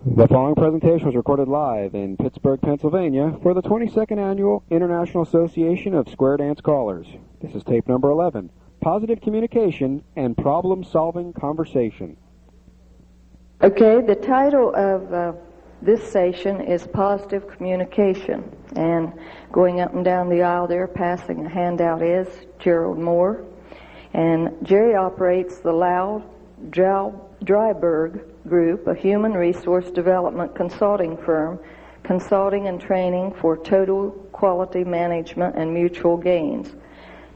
The following presentation was recorded live in Pittsburgh, Pennsylvania for the 22nd Annual International Association of Square Dance Callers. This is tape number 11, Positive Communication and Problem-Solving Conversation. Okay, the title of this session is Positive Communication. And going up and down the aisle there, passing a handout is Gerald Moore. And Jerry operates the Loud Dryberg Group, a human resource development consulting firm, consulting and training for total quality management and mutual gains.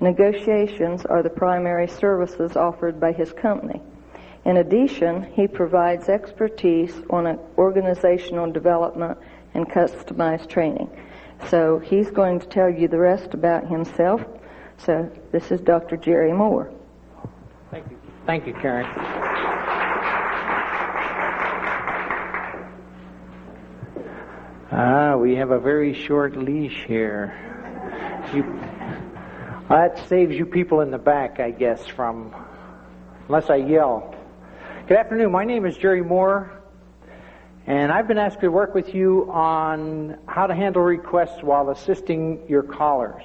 Negotiations are the primary services offered by his company. In addition, he provides expertise on organizational development and customized training. So he's going to tell you the rest about himself. So this is Dr. Jerry Moore. Thank you. Thank you, Karen. We have a very short leash here. That saves you people in the back, I guess, from, unless I yell. Good afternoon. My name is Jerry Moore, and I've been asked to work with you on how to handle requests while assisting your callers.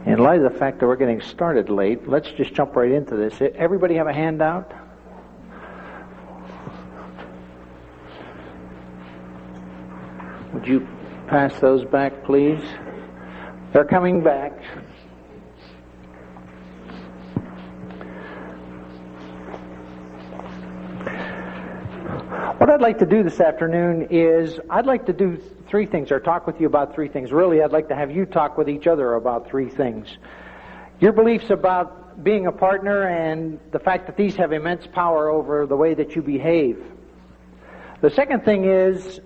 In light of the fact that we're getting started late, let's just jump right into this. Everybody have a handout? Would you pass those back, please? They're coming back. What I'd like to do this afternoon is I'd like to do three things, or talk with you about three things. Really, I'd like to have you talk with each other about three things. Your beliefs about being a partner and the fact that these have immense power over the way that you behave. The second thing is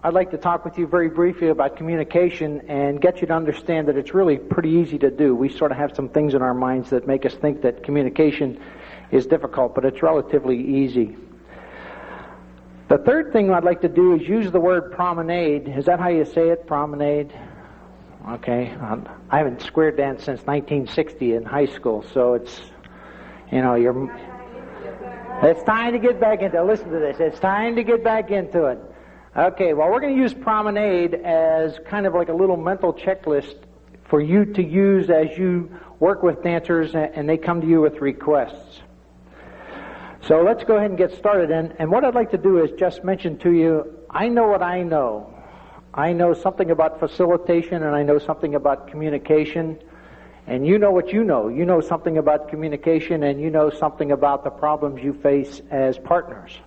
I'd like to talk with you very briefly about communication and get you to understand that it's really pretty easy to do. We sort of have some things in our minds that make us think that communication is difficult, but it's relatively easy. The third thing I'd like to do is use the word promenade. Is that how you say it, promenade? Okay. I haven't square danced since 1960 in high school, so it's, it's time to get back into it. Listen to this. It's time to get back into it. Okay, well, we're going to use promenade as kind of like a little mental checklist for you to use as you work with dancers and they come to you with requests. So let's go ahead and get started. And what I'd like to do is just mention to you, I know what I know. I know something about facilitation and I know something about communication. And you know what you know. You know something about communication and you know something about the problems you face as partners.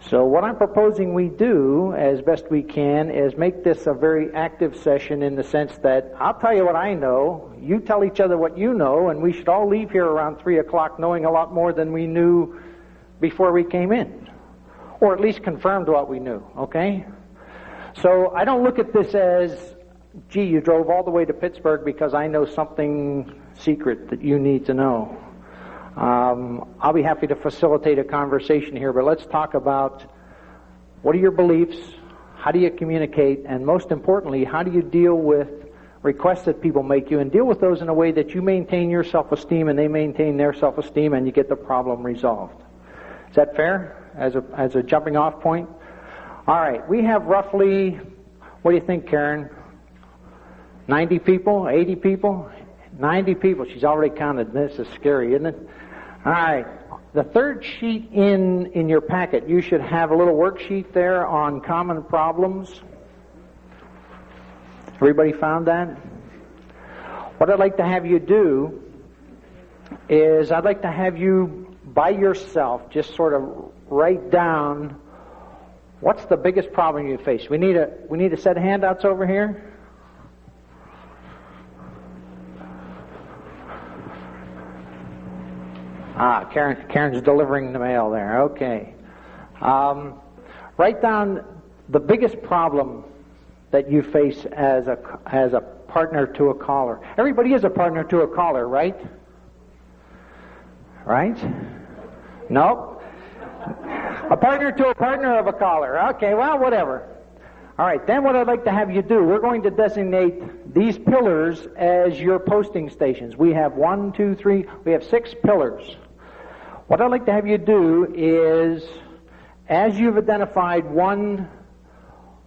So what I'm proposing we do, as best we can, is make this a very active session in the sense that I'll tell you what I know, you tell each other what you know, and we should all leave here around 3 o'clock knowing a lot more than we knew before we came in. Or at least confirmed what we knew, okay? So I don't look at this as, gee, you drove all the way to Pittsburgh because I know something secret that you need to know. I'll be happy to facilitate a conversation here, but let's talk about what are your beliefs, how do you communicate, and most importantly, how do you deal with requests that people make you, and deal with those in a way that you maintain your self-esteem and they maintain their self-esteem and you get the problem resolved. Is that fair as a jumping off point? All right, we have roughly, what do you think, Karen? 90 people? 80 people? 90 people. She's already counted. This is scary, isn't it? All right. The third sheet in your packet, you should have a little worksheet there on common problems. Everybody found that? What I'd like to have you do is I'd like to have you, by yourself, just sort of write down what's the biggest problem you face. We need a set of handouts over here. Karen's delivering the mail there. Okay. Write down the biggest problem that you face as a partner to a caller. Everybody is a partner to a caller, right? Right? Nope. A partner to a partner of a caller. Okay, well, whatever. All right, then what I'd like to have you do, we're going to designate these pillars as your posting stations. We have 1, 2, 3, we have 6 pillars. What I'd like to have you do is, as you've identified one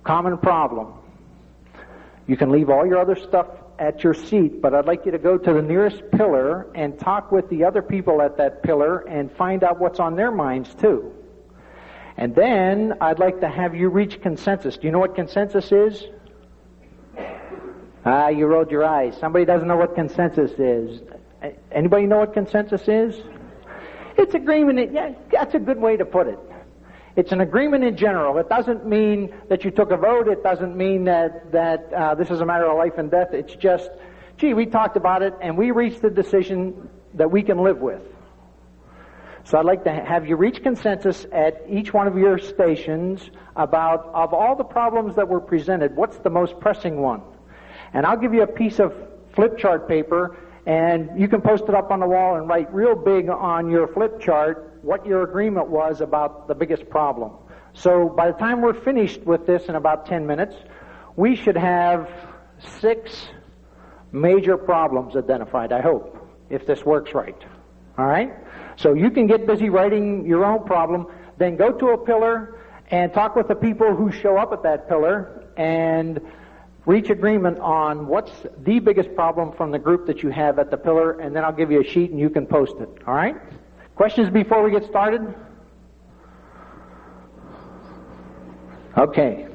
common problem, you can leave all your other stuff at your seat, but I'd like you to go to the nearest pillar and talk with the other people at that pillar and find out what's on their minds too. And then I'd like to have you reach consensus. Do you know what consensus is? You rolled your eyes. Somebody doesn't know what consensus is. Anybody know what consensus is? It's agreement. Yeah, that's a good way to put it. It's an agreement in general. It doesn't mean that you took a vote. It doesn't mean that this is a matter of life and death. It's just, gee, we talked about it and we reached a decision that we can live with. So I'd like to have you reach consensus at each one of your stations about, of all the problems that were presented, what's the most pressing one? And I'll give you a piece of flip chart paper, and you can post it up on the wall and write real big on your flip chart what your agreement was about the biggest problem. So by the time we're finished with this in about 10 minutes, we should have 6 major problems identified, I hope, if this works right. All right? So you can get busy writing your own problem, then go to a pillar and talk with the people who show up at that pillar and reach agreement on what's the biggest problem from the group that you have at the pillar, and then I'll give you a sheet and you can post it. All right? Questions before we get started? Okay.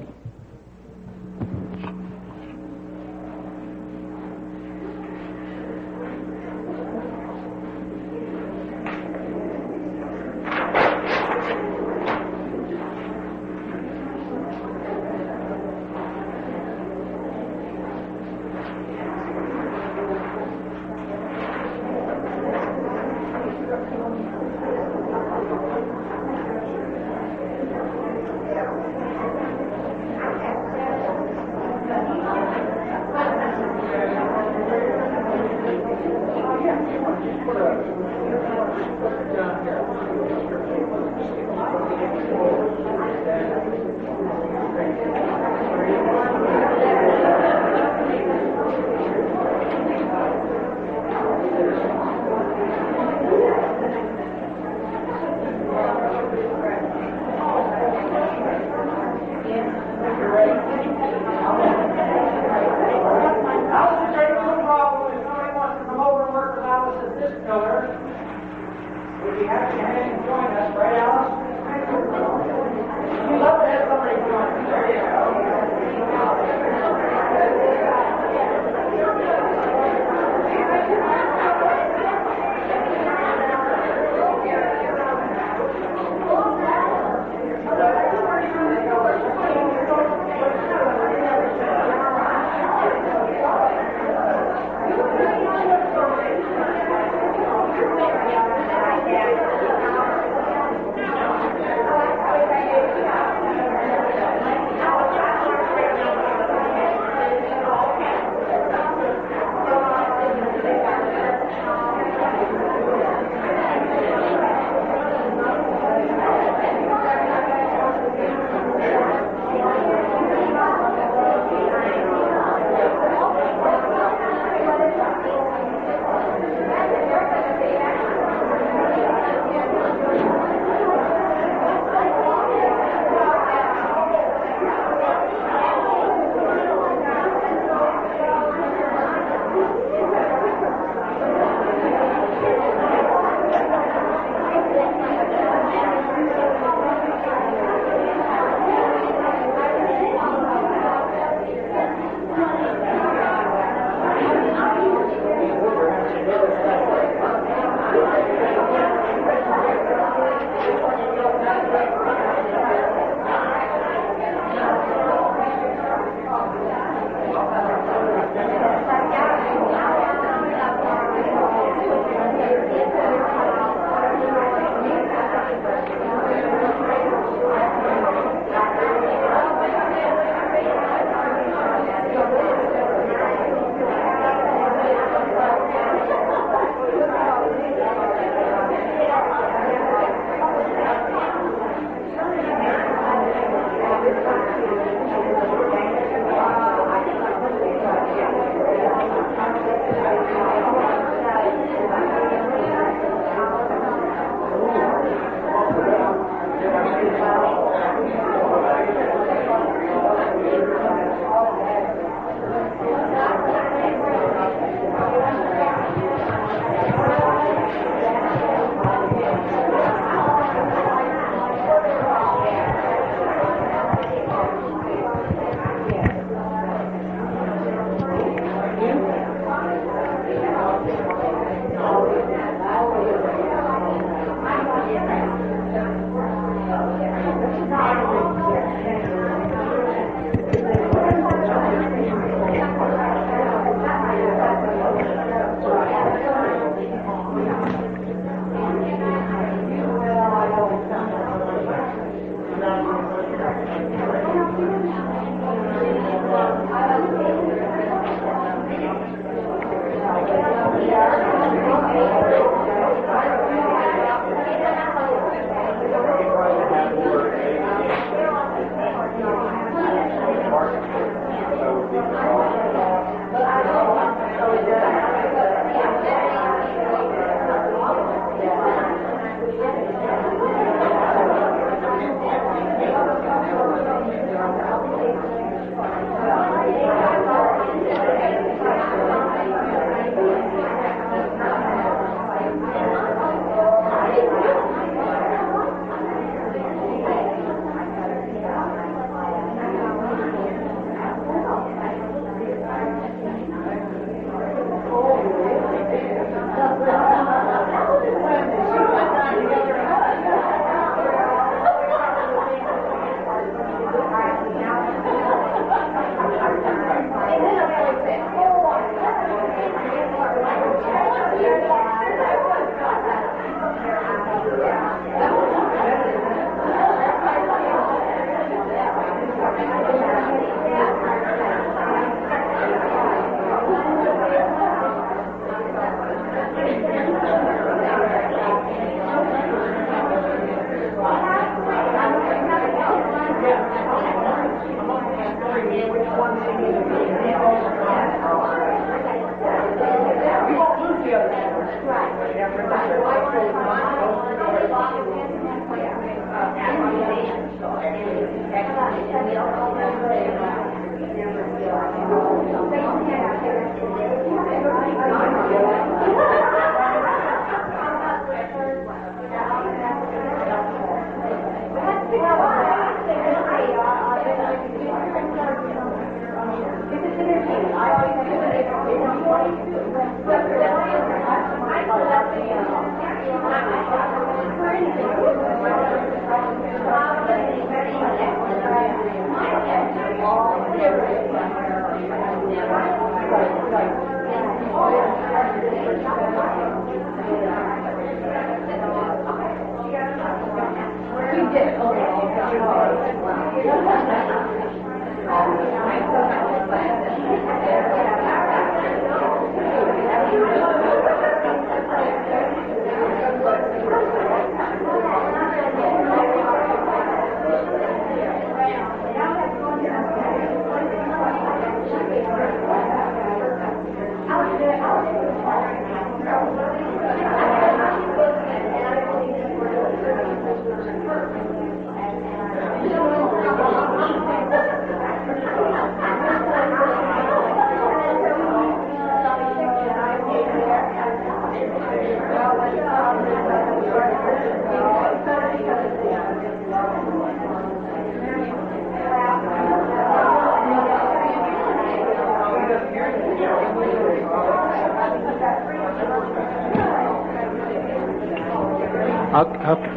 Okay.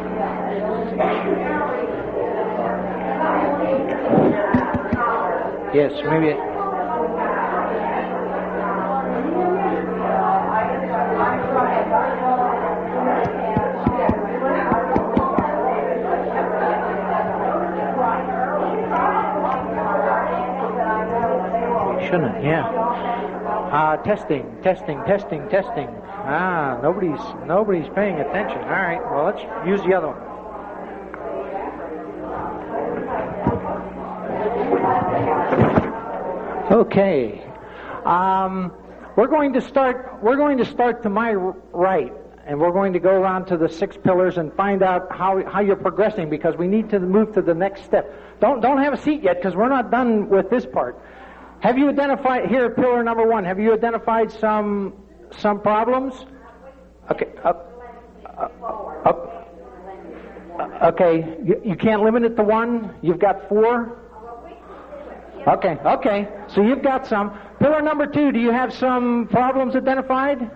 Yes, maybe. Shouldn't, yeah. Testing. Ah, nobody's paying attention. All right, well, let's use the other one. Okay. We're going to start to my right, and we're going to go around to the 6 pillars and find out how you're progressing, because we need to move to the next step. Don't have a seat yet, because we're not done with this part. Have you identified here, pillar number 1? Have you identified some problems? Okay. Okay. You can't limit it to 1. You've got 4. Okay. So you've got some. Pillar number 2. Do you have some problems identified?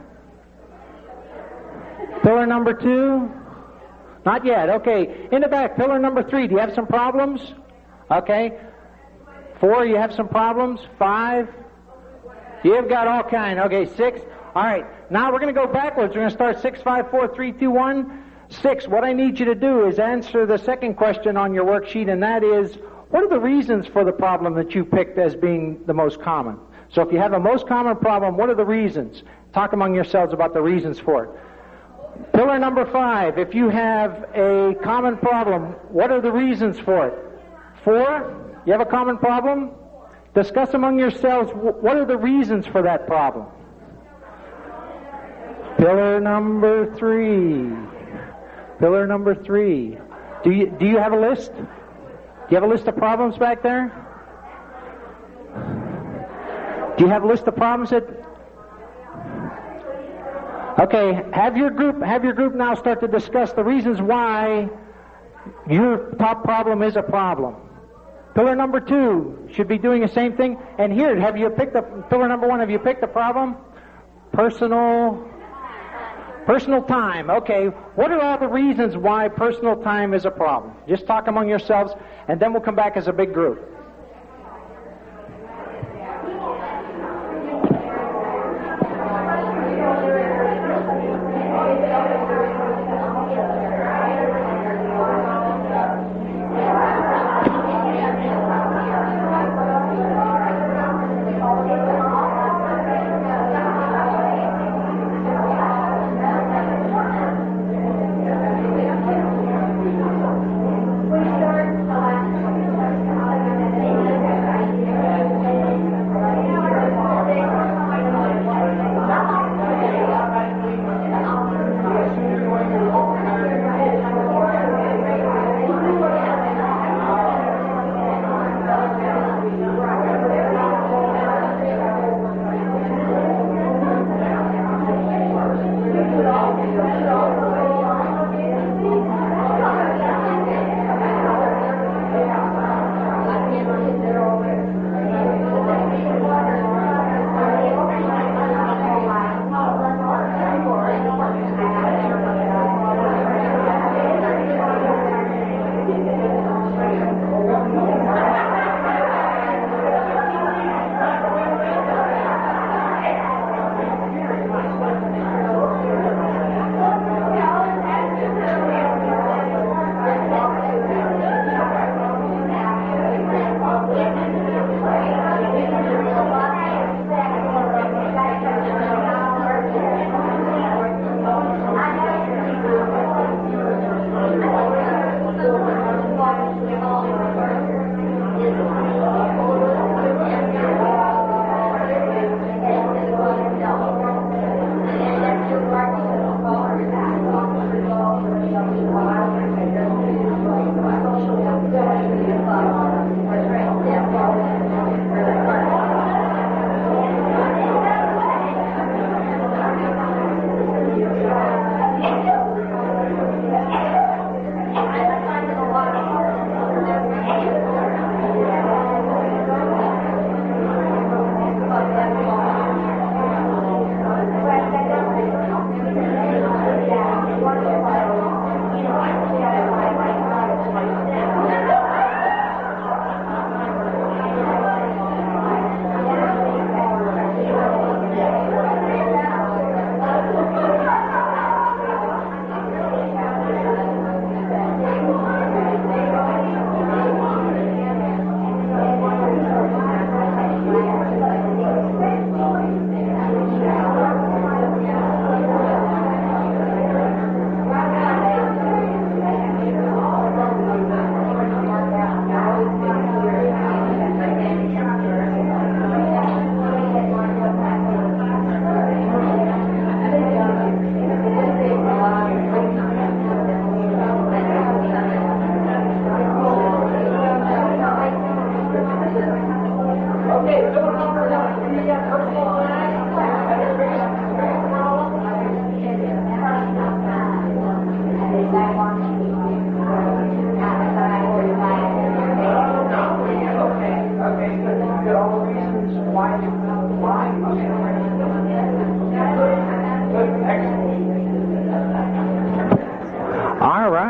Pillar number 2. Not yet. Okay. In the back, pillar number 3. Do you have some problems? Okay. 4, you have some problems. 5, you've got all kind. Okay, 6. All right, now we're going to go backwards. We're going to start 6, 5, 4, 3, 2, 1. 6, what I need you to do is answer the second question on your worksheet, and that is, what are the reasons for the problem that you picked as being the most common? So if you have a most common problem, what are the reasons? Talk among yourselves about the reasons for it. Pillar number 5, if you have a common problem, what are the reasons for it? 4, you have a common problem? Discuss among yourselves, what are the reasons for that problem? Pillar number 3. Pillar number 3. Do you have a list? Do you have a list of problems back there? Do you have a list of problems that... Okay, have your group now start to discuss the reasons why your top problem is a problem. Pillar number 2 should be doing the same thing. And here, have you picked up pillar number 1? Have you picked a problem? Personal time. Okay, what are all the reasons why personal time is a problem? Just talk among yourselves, and then we'll come back as a big group.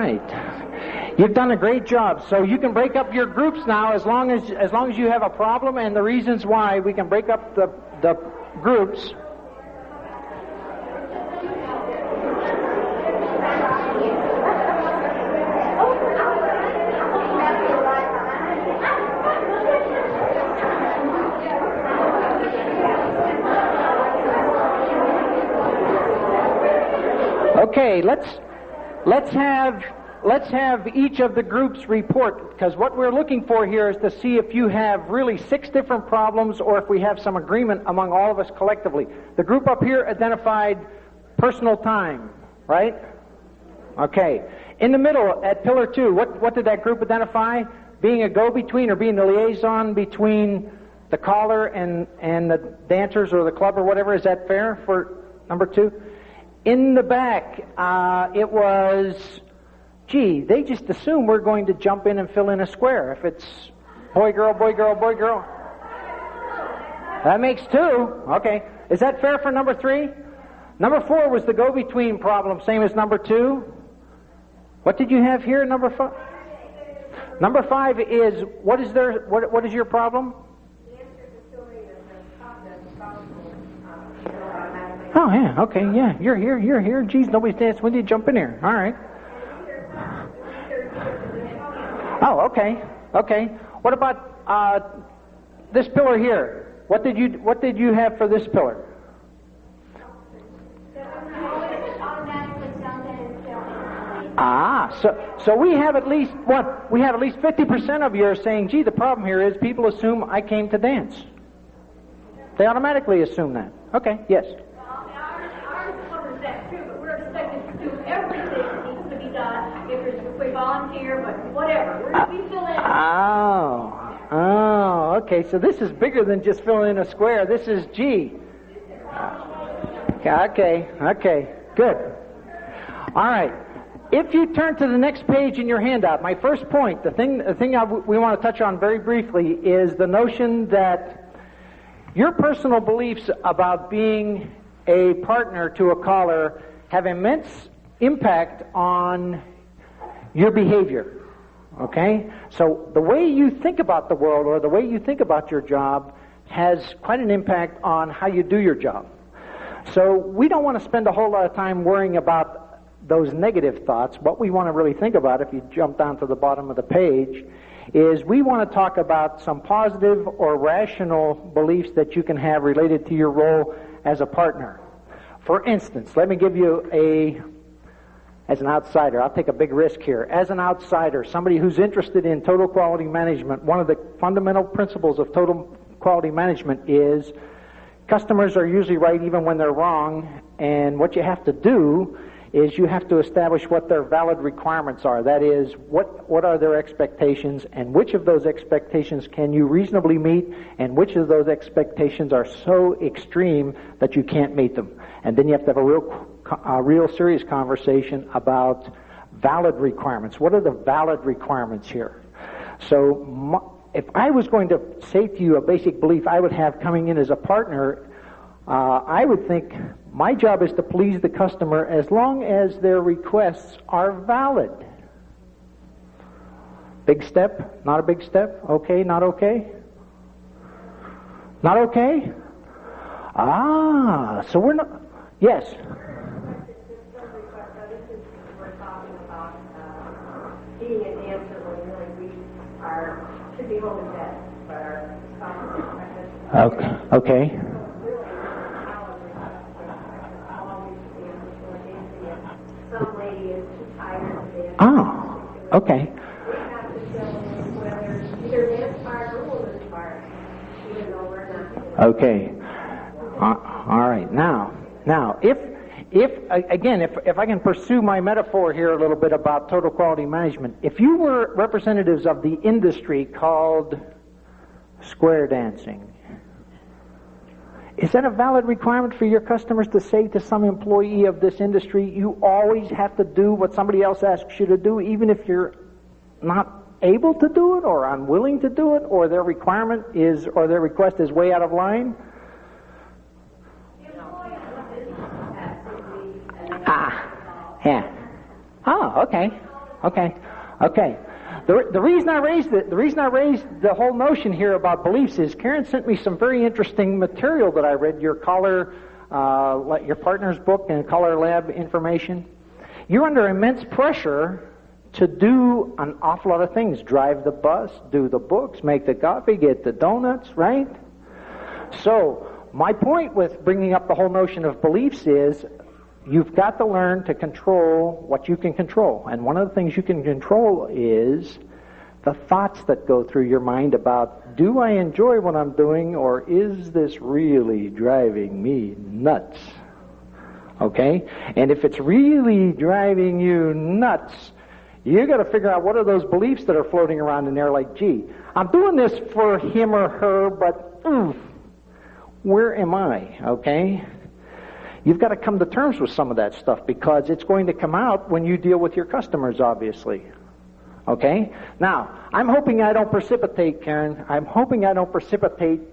right. You've done a great job. So you can break up your groups now as long as you have a problem and the reasons why. We can break up the groups. Okay, let's have each of the groups report, because what we're looking for here is to see if you have really 6 different problems or if we have some agreement among all of us collectively. The group up here identified personal time, right? Okay. In the middle, at pillar 2, what did that group identify? Being a go-between or being the liaison between the caller and the dancers or the club or whatever. Is that fair for number 2? In the back, it was, gee, they just assume we're going to jump in and fill in a square. If it's boy, girl, boy, girl, boy, girl. That makes 2. Okay. Is that fair for number 3? Number 4 was the go-between problem, same as number 2. What did you have here, number 5? Number 5 is, what is your problem? Oh, yeah, okay, yeah, you're here. Geez, nobody's dancing with you, jump in here. All right. Oh, okay. What about this pillar here? What did you have for this pillar? So we have at least 50% of you are saying, gee, the problem here is people assume I came to dance. They automatically assume that. Okay, yes. If we volunteer, but whatever. We fill in. Oh, okay. So this is bigger than just filling in a square. This is G. Okay, good. All right. If you turn to the next page in your handout, my first point, the thing we want to touch on very briefly is the notion that your personal beliefs about being a partner to a caller have immense impact on your behavior, okay? So the way you think about the world or the way you think about your job has quite an impact on how you do your job. So we don't want to spend a whole lot of time worrying about those negative thoughts. What we want to really think about, if you jump down to the bottom of the page, is we want to talk about some positive or rational beliefs that you can have related to your role as a partner. For instance, let me give you as an outsider, I'll take a big risk here. As an outsider, somebody who's interested in total quality management, one of the fundamental principles of total quality management is customers are usually right even when they're wrong, and what you have to do is you have to establish what their valid requirements are. That is, what are their expectations, and which of those expectations can you reasonably meet, and which of those expectations are so extreme that you can't meet them. And then you have to have a real serious conversation about valid requirements. What are the valid requirements here? So if I was going to say to you a basic belief I would have coming in as a partner, I would think my job is to please the customer as long as their requests are valid. Big step? Not a big step? Okay, not okay? Not okay? So we're not... Yes? Being an answer when really we should be home in bed, but our spouses Okay. Some lady is too tired to dance. Okay. We have to fill in whether either dance part or woman's part, even though we're not. Okay. All right. Now, if I can pursue my metaphor here a little bit about total quality management, if you were representatives of the industry called square dancing, is that a valid requirement for your customers to say to some employee of this industry, you always have to do what somebody else asks you to do, even if you're not able to do it or unwilling to do it, or their requirement is, or their request is way out of line? Yeah. Oh, okay. Okay. The reason I raised the whole notion here about beliefs is Karen sent me some very interesting material that I read, your partner's book and CALLERLAB information. You're under immense pressure to do an awful lot of things. Drive the bus, do the books, make the coffee, get the donuts, right? So, my point with bringing up the whole notion of beliefs is you've got to learn to control what you can control. And one of the things you can control is the thoughts that go through your mind about, do I enjoy what I'm doing, or is this really driving me nuts? Okay? And if it's really driving you nuts, you got to figure out what are those beliefs that are floating around in there, like, gee, I'm doing this for him or her, but where am I? Okay? You've got to come to terms with some of that stuff, because it's going to come out when you deal with your customers, obviously. Okay? Now, I'm hoping I don't precipitate, Karen,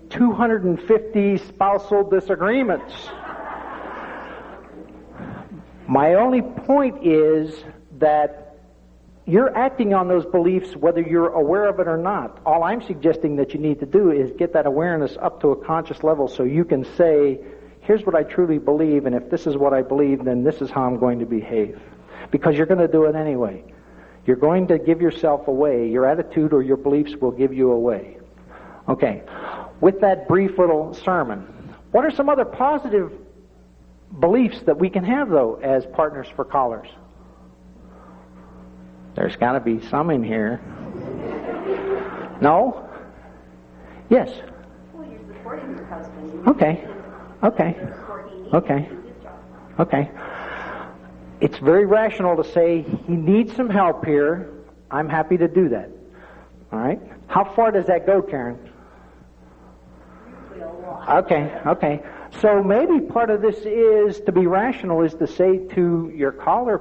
250 spousal disagreements. My only point is that you're acting on those beliefs whether you're aware of it or not. All I'm suggesting that you need to do is get that awareness up to a conscious level so you can say, here's what I truly believe, and if this is what I believe, then this is how I'm going to behave. Because you're going to do it anyway. You're going to give yourself away. Your attitude or your beliefs will give you away. Okay. With that brief little sermon, what are some other positive beliefs that we can have, though, as partners for callers? There's got to be some in here. No? Yes? Well, you're supporting your husband. Okay. It's very rational to say he needs some help here. I'm happy to do that. All right? How far does that go, Karen? Okay. So maybe part of this is to be rational, is to say to your caller,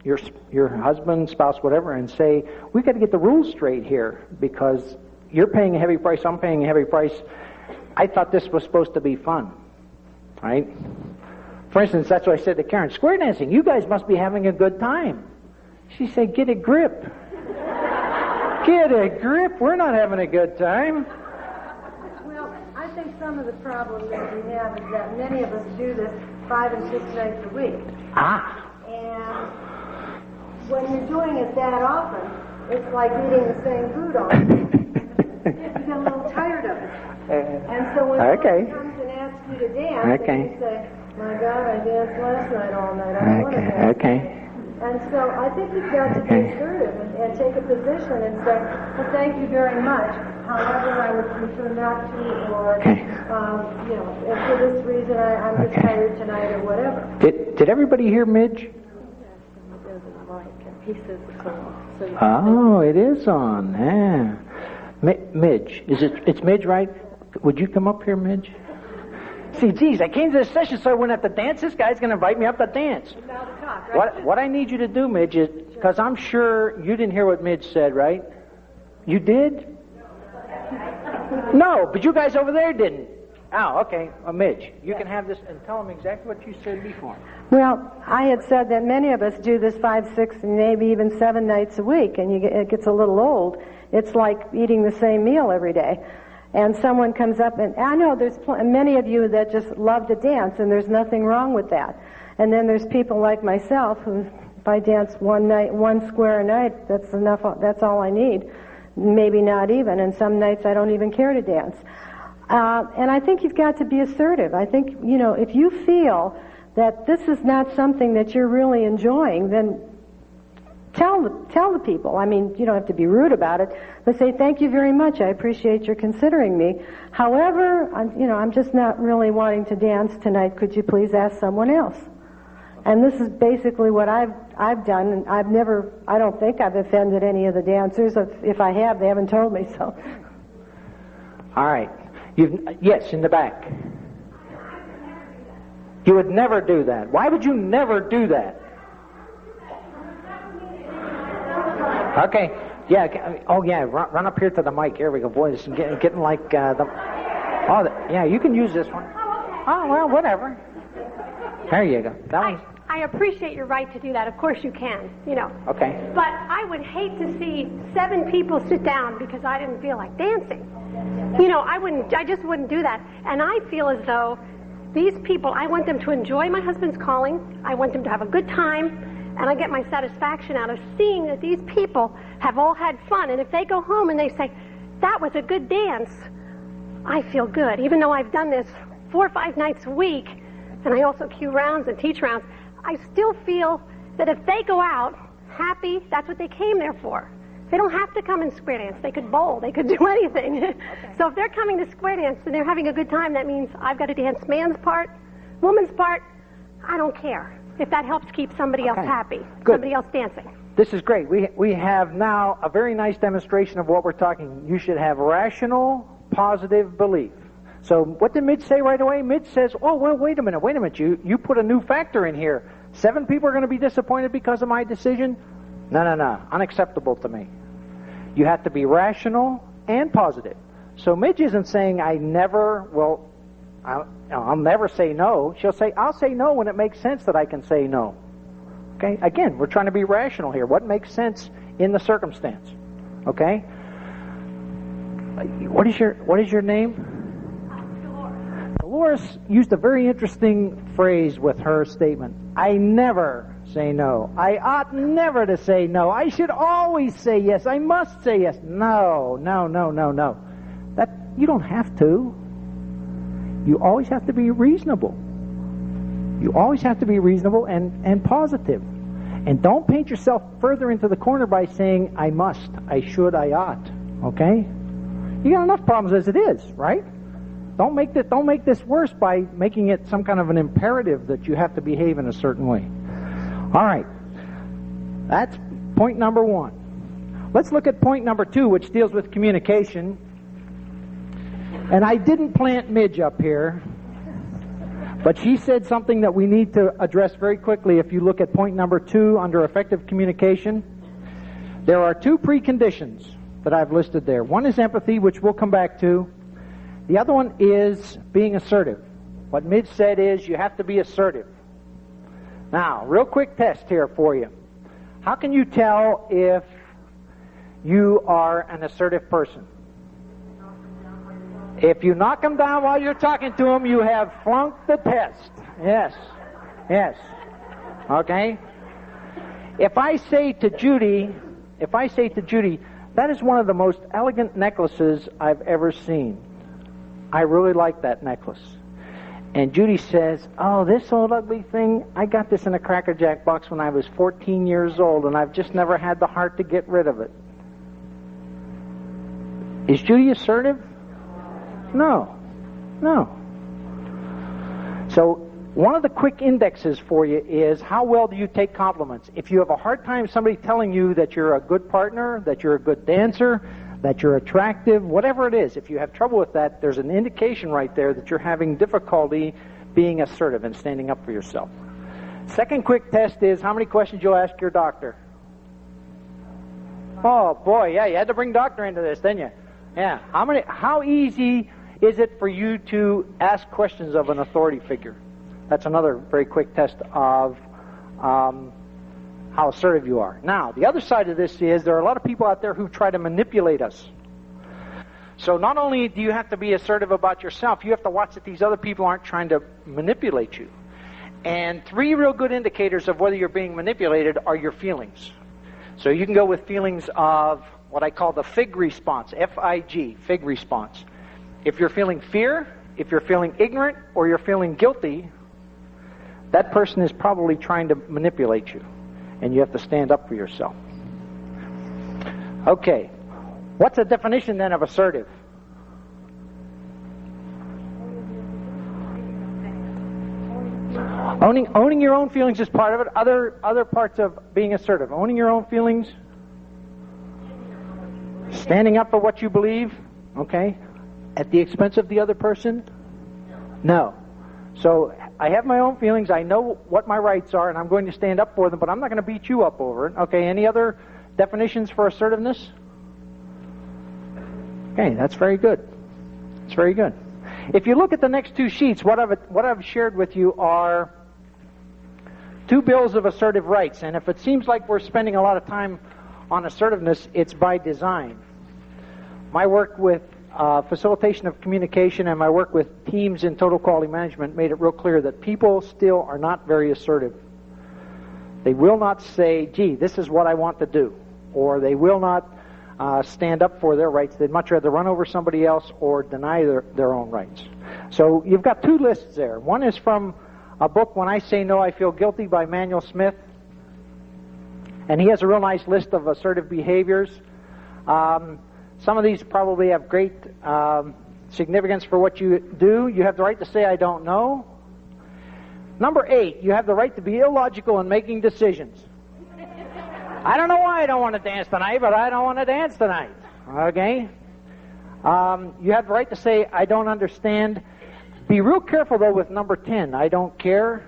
your husband, spouse, whatever, and say, we've got to get the rules straight here, because you're paying a heavy price, I'm paying a heavy price. I thought this was supposed to be fun. Right? For instance, that's what I said to Karen, square dancing, you guys must be having a good time. She said, get a grip. Get a grip, we're not having a good time. Well, I think some of the problem that we have is that many of us do this 5 and 6 nights a week. And when you're doing it that often, it's like eating the same food all day. You get a little tired of it. And so when someone comes and asks you to dance, and you say, my God, I danced last night all night, I don't want to dance. And so I think you've got to be assertive and take a position and say, well, thank you very much. However, I would prefer not to, or, and for this reason, I'm just tired tonight, or whatever. Did everybody hear Midge? Oh, it is on. Yeah. Midge. It's Midge, right? Would you come up here, Midge? See, geez, I came to this session so I wouldn't have to dance. This guy's going to invite me up to dance. What I need you to do, Midge, is, because I'm sure you didn't hear what Midge said, right? You did? No, but you guys over there didn't. Oh, okay. Midge, you can have this and tell them exactly what you said before. Well, I had said that many of us do this 5, 6, and maybe even 7 nights a week, and it gets a little old. It's like eating the same meal every day. And someone comes up, and I know there's many of you that just love to dance, and there's nothing wrong with that. And then there's people like myself who, if I dance one square a night, that's enough. That's all I need. Maybe not even. And some nights I don't even care to dance. And I think you've got to be assertive. I think, if you feel that this is not something that you're really enjoying, then tell the people. I mean, you don't have to be rude about it, but say, thank you very much. I appreciate your considering me. However, I'm just not really wanting to dance tonight. Could you please ask someone else? And this is basically what I've done, and I don't think I've offended any of the dancers. If I have, they haven't told me so. All right. Yes, in the back. You would never do that. Why would you never do that? Okay. Yeah. Oh, yeah. Run up here to the mic. Here we go. Boy, this is getting like yeah, you can use this one. Oh, well, whatever. There you go. That one's... I appreciate your right to do that. Of course you can, you know. Okay. But I would hate to see 7 people sit down because I didn't feel like dancing. You know, I just wouldn't do that. And I feel as though these people, I want them to enjoy my husband's calling. I want them to have a good time. And I get my satisfaction out of seeing that these people have all had fun. And if they go home and they say, that was a good dance, I feel good. Even though I've done this 4 or 5 nights a week, and I also cue rounds and teach rounds, I still feel that if they go out happy, that's what they came there for. They don't have to come and square dance. They could bowl. They could do anything. Okay. So if they're coming to square dance and they're having a good time, that means I've got to dance man's part, woman's part. I don't care if that helps keep somebody else happy, Good. Somebody else dancing. This is great. We have now a very nice demonstration of what we're talking. You should have rational, positive belief. So what did Midge say right away? Midge says, oh, well, wait a minute. You put a new factor in here. 7 people are going to be disappointed because of my decision? No. Unacceptable to me. You have to be rational and positive. So Midge isn't saying I'll never say no. She'll say, I'll say no when it makes sense that I can say no. Okay? Again, we're trying to be rational here. What makes sense in the circumstance? Okay? What is your name? Dolores used a very interesting phrase with her statement. I never say no. I ought never to say no. I should always say yes. I must say yes. No. That you don't have to. You always have to be reasonable. You always have to be reasonable and positive. And don't paint yourself further into the corner by saying, I must, I should, I ought. Okay? You got enough problems as it is, right? Don't make this worse by making it some kind of an imperative that you have to behave in a certain way. All right. That's point number 1. Let's look at point number 2, which deals with communication. And I didn't plant Midge up here, but she said something that we need to address very quickly. If you look at point number 2 under effective communication, there are 2 preconditions that I've listed there. One is empathy, which we'll come back to. The other one is being assertive. What Midge said is you have to be assertive. Now, real quick test here for you. How can you tell if you are an assertive person? If you knock them down while you're talking to them, you have flunked the test. Yes. Okay? If I say to Judy, that is one of the most elegant necklaces I've ever seen. I really like that necklace. And Judy says, oh, this old ugly thing, I got this in a Cracker Jack box when I was 14 years old, and I've just never had the heart to get rid of it. Is Judy assertive? No. So one of the quick indexes for you is how well do you take compliments? If you have a hard time somebody telling you that you're a good partner, that you're a good dancer, that you're attractive, whatever it is, if you have trouble with that, there's an indication right there that you're having difficulty being assertive and standing up for yourself. Second quick test is how many questions you'll ask your doctor. Oh boy, yeah, you had to bring doctor into this, didn't you? Yeah. How easy is it for you to ask questions of an authority figure? That's another very quick test of how assertive you are. Now, the other side of this is there are a lot of people out there who try to manipulate us. So not only do you have to be assertive about yourself, you have to watch that these other people aren't trying to manipulate you. And 3 real good indicators of whether you're being manipulated are your feelings. So you can go with feelings of what I call the FIG response, F-I-G, FIG response. If you're feeling fear, if you're feeling ignorant, or you're feeling guilty, that person is probably trying to manipulate you. And you have to stand up for yourself. Okay. What's the definition then of assertive? Owning your own feelings is part of it. Other parts of being assertive. Owning your own feelings. Standing up for what you believe. Okay. At the expense of the other person? No. So I have my own feelings. I know what my rights are, and I'm going to stand up for them, but I'm not going to beat you up over it. Okay, any other definitions for assertiveness? Okay, that's very good. It's very good. If you look at the next 2 sheets, what I've shared with you are two bills of assertive rights. And if it seems like we're spending a lot of time on assertiveness, it's by design. My work with facilitation of communication and my work with teams in total quality management made it real clear that people still are not very assertive. They will not say, gee, this is what I want to do. Or they will not stand up for their rights. They'd much rather run over somebody else or deny their own rights. So you've got two lists there. One is from a book, When I Say No, I Feel Guilty, by Manuel Smith. And he has a real nice list of assertive behaviors. Some of these probably have great significance for what you do. You have the right to say, I don't know. Number 8, you have the right to be illogical in making decisions. I don't know why I don't want to dance tonight, but I don't want to dance tonight. Okay? You have the right to say, I don't understand. Be real careful, though, with number 10, I don't care.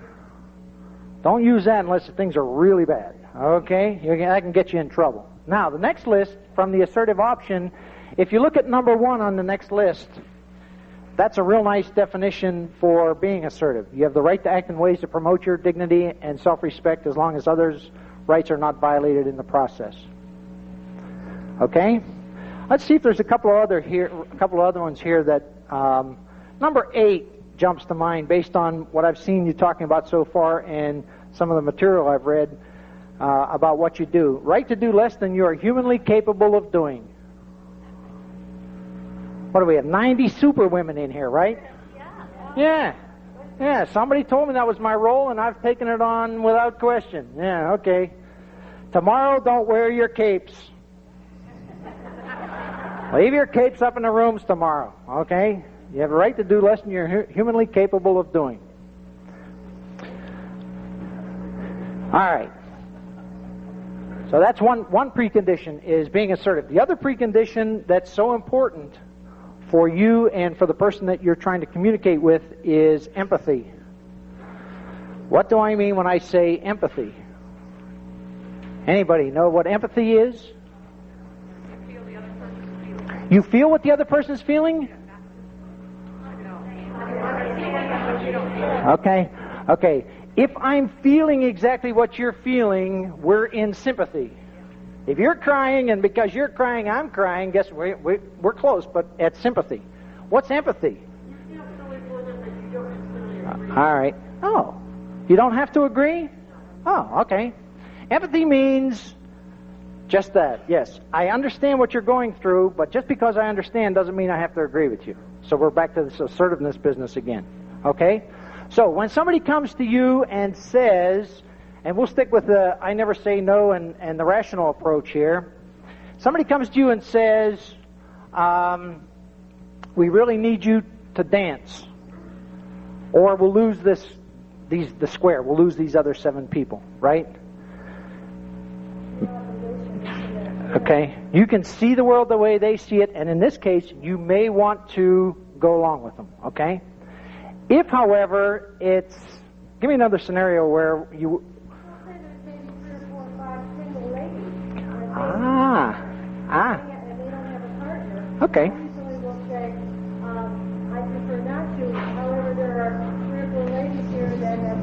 Don't use that unless things are really bad. Okay? That can get you in trouble. Now, the next list from the assertive option, if you look at number 1 on the next list, that's a real nice definition for being assertive. You have the right to act in ways to promote your dignity and self-respect as long as others' rights are not violated in the process. Okay? Let's see if there's a couple of other ones here that number 8 jumps to mind based on what I've seen you talking about so far and some of the material I've read about what you do. Right to do less than you are humanly capable of doing. What do we have? 90 super women in here, right? Yeah. Yeah, somebody told me that was my role, and I've taken it on without question. Yeah, okay. Tomorrow, don't wear your capes. Leave your capes up in the rooms tomorrow, okay? You have a right to do less than you're humanly capable of doing. All right. So that's one precondition, is being assertive. The other precondition that's so important for you and for the person that you're trying to communicate with is empathy. What do I mean when I say empathy? Anybody know what empathy is? You feel what the other person's feeling? Okay. If I'm feeling exactly what you're feeling, we're in sympathy. If you're crying, and because you're crying, I'm crying, guess we're close, but at sympathy. What's empathy? All right. Oh, you don't have to agree? Oh, okay. Empathy means just that. Yes, I understand what you're going through, but just because I understand doesn't mean I have to agree with you. So we're back to this assertiveness business again. Okay? So when somebody comes to you and says, and we'll stick with the I never say no and the rational approach here. Somebody comes to you and says, we really need you to dance, or we'll lose the square. We'll lose these other 7 people, right? Okay. You can see the world the way they see it, and in this case, you may want to go along with them, okay? If, however, it's... Give me another scenario where you... Okay. I prefer not to. However, there are 3 or 4 ladies here that have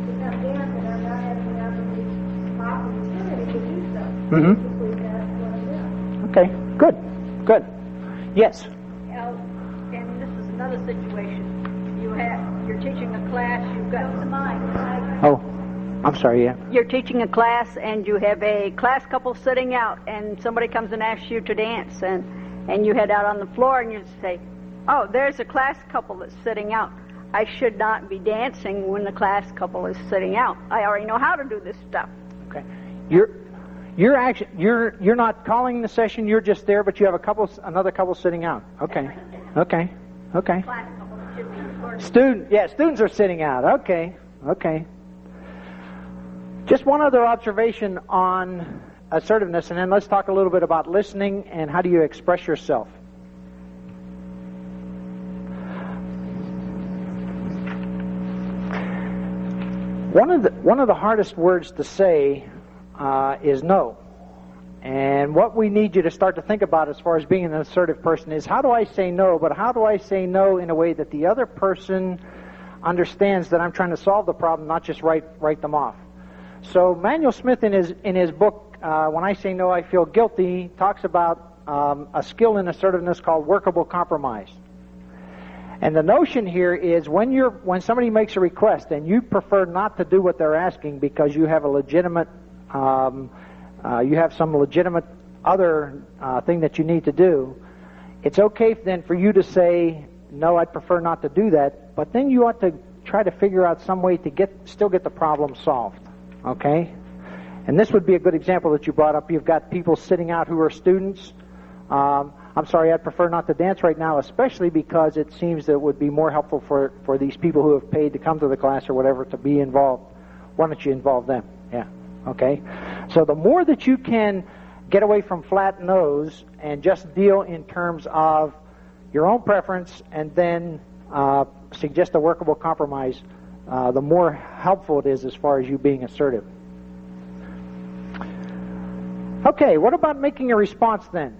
become dance, and I'm not having the opportunity to do so. Basically, that's what I'm doing. Okay. Good. Yes. And this is another situation. You're teaching a class. You've got the mind. Oh, I'm sorry. Yeah. You're teaching a class, and you have a class couple sitting out, and somebody comes and asks you to dance, and you head out on the floor, and you say, "Oh, there's a class couple that's sitting out. I should not be dancing when the class couple is sitting out. I already know how to do this stuff." Okay. You're not calling the session. You're just there, but you have another couple sitting out. Okay. Class couple should be Students are sitting out. Okay. Just one other observation on assertiveness, and then let's talk a little bit about listening and how do you express yourself. One of the hardest words to say is no. And what we need you to start to think about as far as being an assertive person is, how do I say no, but how do I say no in a way that the other person understands that I'm trying to solve the problem, not just write them off. So Manuel Smith in his book, When I Say No, I Feel Guilty, talks about a skill in assertiveness called workable compromise. And the notion here is when somebody makes a request and you prefer not to do what they're asking because you have a legitimate, you have some legitimate other thing that you need to do, it's okay then for you to say, no, I'd prefer not to do that, but then you ought to try to figure out some way to still get the problem solved, okay? And this would be a good example that you brought up. You've got people sitting out who are students. I'm sorry, I'd prefer not to dance right now, especially because it seems that it would be more helpful for these people who have paid to come to the class or whatever to be involved. Why don't you involve them? Yeah, okay? So the more that you can get away from flat nose and just deal in terms of your own preference and then suggest a workable compromise, the more helpful it is as far as you being assertive. Okay, what about making a response then?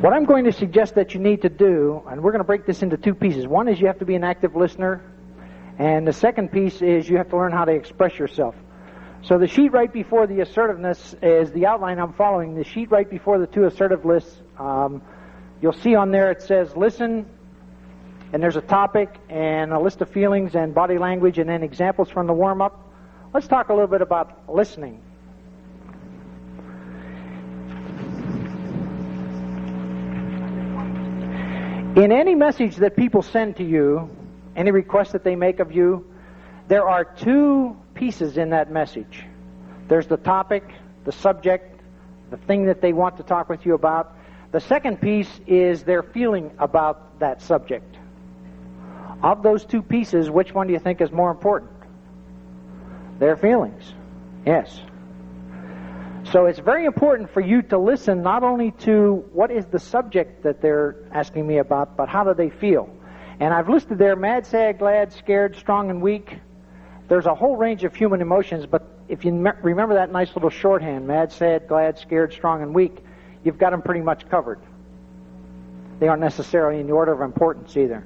What I'm going to suggest that you need to do, and we're going to break this into two pieces. One is you have to be an active listener, and the second piece is you have to learn how to express yourself. So the sheet right before the assertiveness is the outline I'm following. The sheet right before the two assertive lists, you'll see on there it says listen, and there's a topic and a list of feelings and body language and then examples from the warm-up. Let's talk a little bit about listening. In any message that people send to you, any request that they make of you, there are two pieces in that message. There's the topic, the subject, the thing that they want to talk with you about. The second piece is their feeling about that subject. Of those two pieces, which one do you think is more important? Their feelings. Yes. So it's very important for you to listen not only to what is the subject that they're asking me about, but how do they feel. And I've listed there mad, sad, glad, scared, strong, and weak. There's a whole range of human emotions, but if you remember that nice little shorthand, mad, sad, glad, scared, strong, and weak, you've got them pretty much covered. They aren't necessarily in the order of importance either.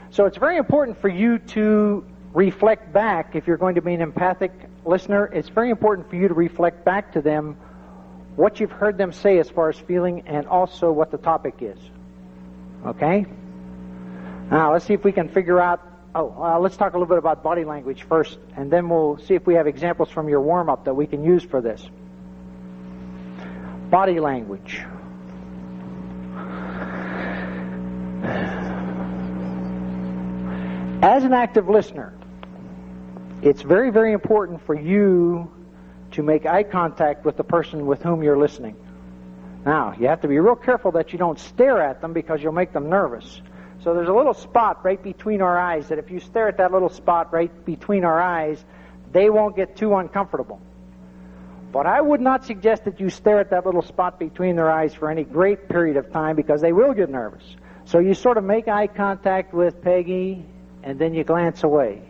So it's very important for you to reflect back. If you're going to be an empathic listener, it's very important for you to reflect back to them what you've heard them say as far as feeling and also what the topic is. Okay? Now, let's see if we can figure out... let's talk a little bit about body language first, and then we'll see if we have examples from your warm-up that we can use for this. Body language. As an active listener, it's very, very important for you to make eye contact with the person with whom you're listening. Now, you have to be real careful that you don't stare at them because you'll make them nervous. So there's a little spot right between our eyes that if you stare at that little spot right between our eyes, they won't get too uncomfortable. But I would not suggest that you stare at that little spot between their eyes for any great period of time because they will get nervous. So you sort of make eye contact with Peggy, and then you glance away,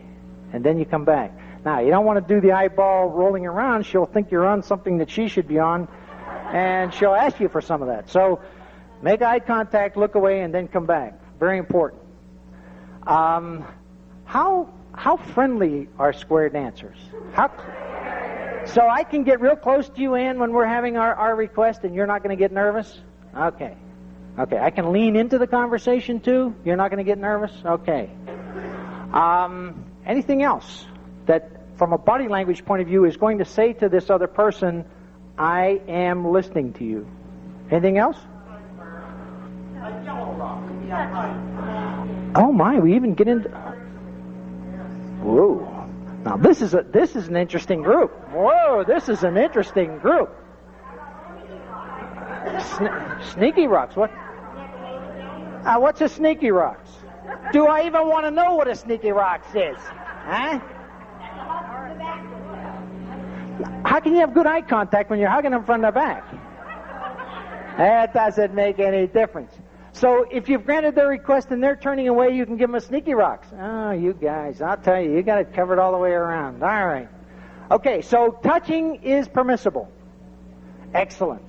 and then you come back. Now, you don't want to do the eyeball rolling around. She'll think you're on something that she should be on, and she'll ask you for some of that. So make eye contact, look away, and then come back. Very important. How friendly are square dancers? So I can get real close to you, Ann, when we're having our request, and you're not going to get nervous? Okay. Okay, I can lean into the conversation, too? You're not going to get nervous? Okay. Anything else that, from a body language point of view, is going to say to this other person, I am listening to you? Anything else? Oh my, we even get into... Whoa. Now this is an interesting group. Whoa, this is an interesting group. Sneaky rocks, what? What's a sneaky rocks? Do I even want to know what a sneaky rocks is? Huh? How can you have good eye contact when you're hugging them from the back? That doesn't make any difference. So if you've granted their request and they're turning away, you can give them a sneaky rocks. Oh, you guys, I'll tell you, you got it covered all the way around. All right. Okay, so touching is permissible. Excellent.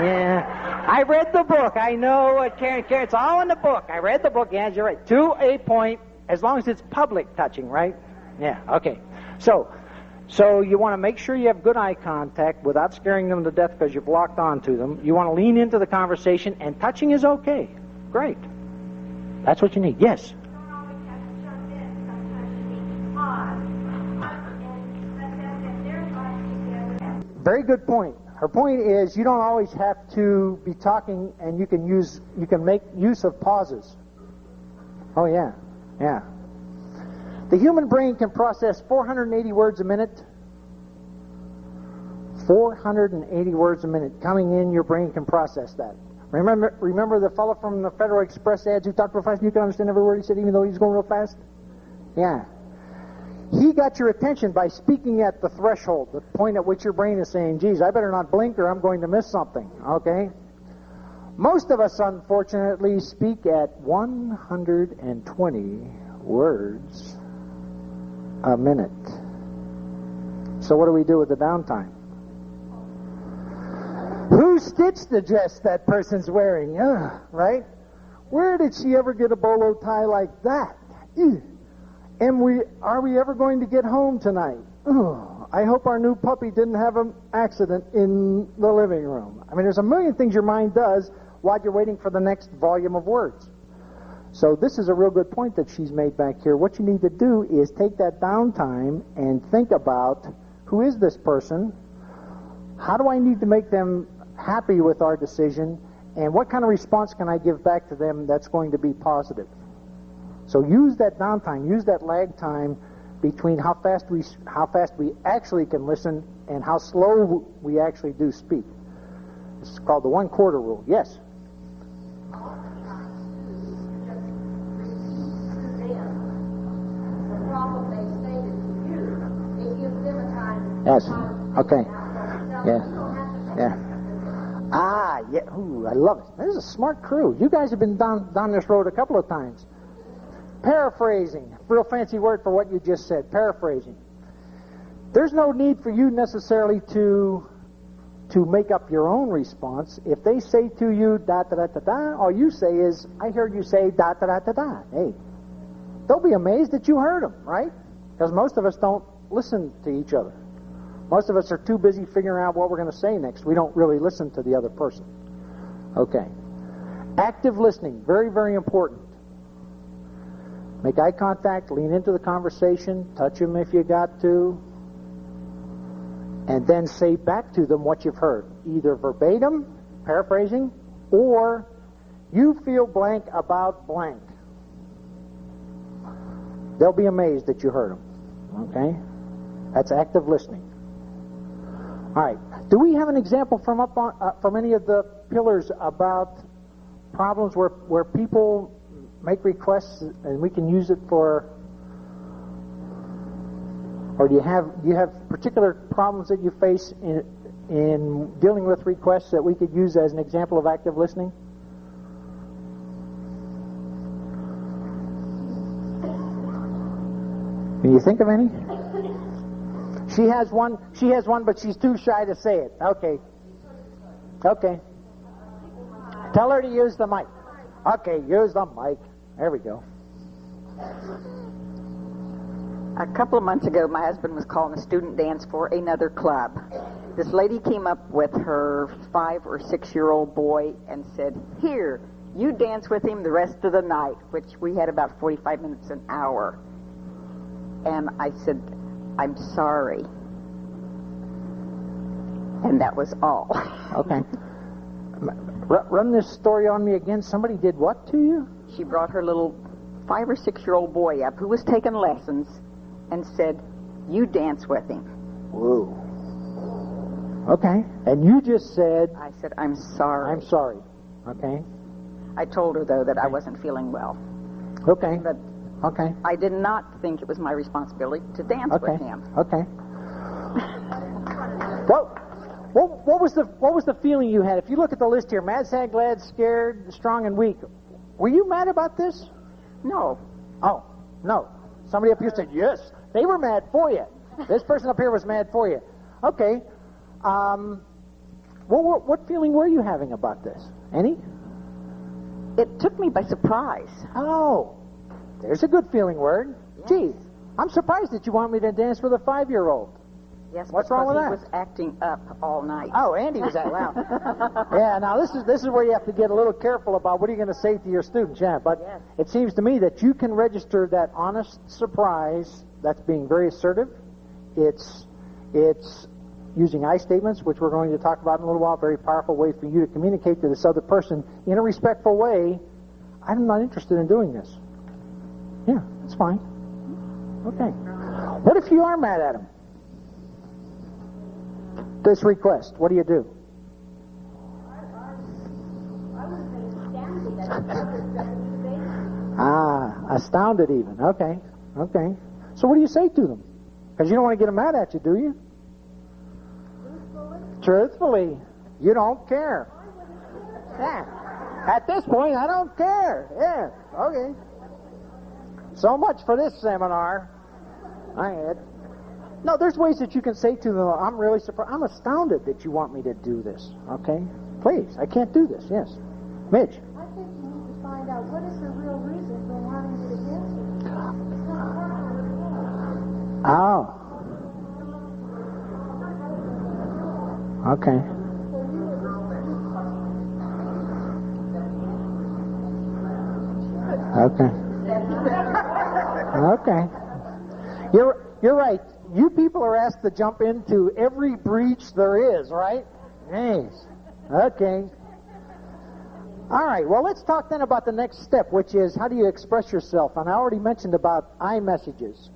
Yeah. I read the book. I know what Karen, it's all in the book. I read the book. Yes, you're right. To a point, as long as it's public touching, right? Yeah, okay. So you want to make sure you have good eye contact without scaring them to death because you've locked onto them. You want to lean into the conversation, and touching is okay. Great. That's what you need. Yes? Very good point. Her point is you don't always have to be talking, and you can make use of pauses. Oh yeah, yeah. The human brain can process 480 words a minute. 480 words a minute coming in. Your brain can process that. Remember the fellow from the Federal Express ads who talked real fast and you can understand every word he said, even though he's going real fast. Yeah. He got your attention by speaking at the threshold, the point at which your brain is saying, geez, I better not blink or I'm going to miss something, okay? Most of us, unfortunately, speak at 120 words a minute. So what do we do with the downtime? Who stitched the dress that person's wearing? Right? Where did she ever get a bolo tie like that? And are we ever going to get home tonight? I hope our new puppy didn't have an accident in the living room. I mean, there's a million things your mind does while you're waiting for the next volume of words. So this is a real good point that she's made back here. What you need to do is take that downtime and think about, who is this person? How do I need to make them happy with our decision? And what kind of response can I give back to them that's going to be positive? So use that downtime, use that lag time between how fast we actually can listen and how slow we actually do speak. This is called the 1/4 rule. Yes? Yes. Okay. Yeah. Yeah. Ah, yeah. Ooh, I love it. This is a smart crew. You guys have been down this road a couple of times. Paraphrasing. Real fancy word for what you just said. Paraphrasing. There's no need for you necessarily to make up your own response. If they say to you, da-da-da-da-da, all you say is, I heard you say da-da-da-da-da. Hey. They'll be amazed that you heard them, right? Because most of us don't listen to each other. Most of us are too busy figuring out what we're going to say next. We don't really listen to the other person. Okay. Active listening. Very, very important. Make eye contact, lean into the conversation, touch them if you got to, and then say back to them what you've heard. Either verbatim, paraphrasing, or you feel blank about blank. They'll be amazed that you heard them. Okay? That's active listening. All right. Do we have an example from any of the pillars about problems where people make requests and we can use it for, or do you have particular problems that you face in dealing with requests that we could use as an example of active listening? Can you think of any? She has one, but she's too shy to say it. Okay. Okay. Tell her to use the mic. Okay, use the mic. There we go. A couple of months ago, my husband was calling a student dance for another club. This lady came up with her 5 or 6-year-old boy and said, here, you dance with him the rest of the night, which we had about 45 minutes, an hour. And I said, I'm sorry. And that was all. Okay. Run this story on me again. Somebody did what to you? She brought her little 5 or 6-year-old boy up who was taking lessons and said, you dance with him. Whoa. Okay. And you just said... I said, I'm sorry. I'm sorry. Okay. I told her, though, that I wasn't feeling well. Okay. But okay. I did not think it was my responsibility to dance with him. Okay. What was the feeling you had? If you look at the list here, mad, sad, glad, scared, strong, and weak. Were you mad about this? No. Oh, no. Somebody up here said, yes. They were mad for you. This person up here was mad for you. Okay. What feeling were you having about this? Any? It took me by surprise. Oh, there's a good feeling word. Yes. Gee, I'm surprised that you want me to dance with a 5-year-old. Yes, What's wrong with because that? he was acting up all night. Oh, Andy was that loud. Yeah, now this is where you have to get a little careful about what are you going to say to your students. Yeah, but Yes. it seems to me that you can register that honest surprise. That's being very assertive. It's using I statements, which we're going to talk about in a little while. Very powerful way for you to communicate to this other person in a respectful way. I'm not interested in doing this. Yeah, that's fine. Okay. What if you are mad at him? This request, what do you do? Astounded even. Okay. So what do you say to them? Because you don't want to get them mad at you, do you? Truthfully, you don't care. Yeah. At this point, I don't care. Yeah. Okay. So much for this seminar. No, there's ways that you can say to them, I'm really surprised. I'm astounded that you want me to do this. Okay? Please, I can't do this. Yes. Mitch. I think you need to find out what is the real reason for wanting you to dance with me. It's not personal at all. Oh. Okay. Okay. You're right. You people are asked to jump into every breach there is, right? Yes. Okay. All right. Well, let's talk then about the next step, which is how do you express yourself? And I already mentioned about iMessages.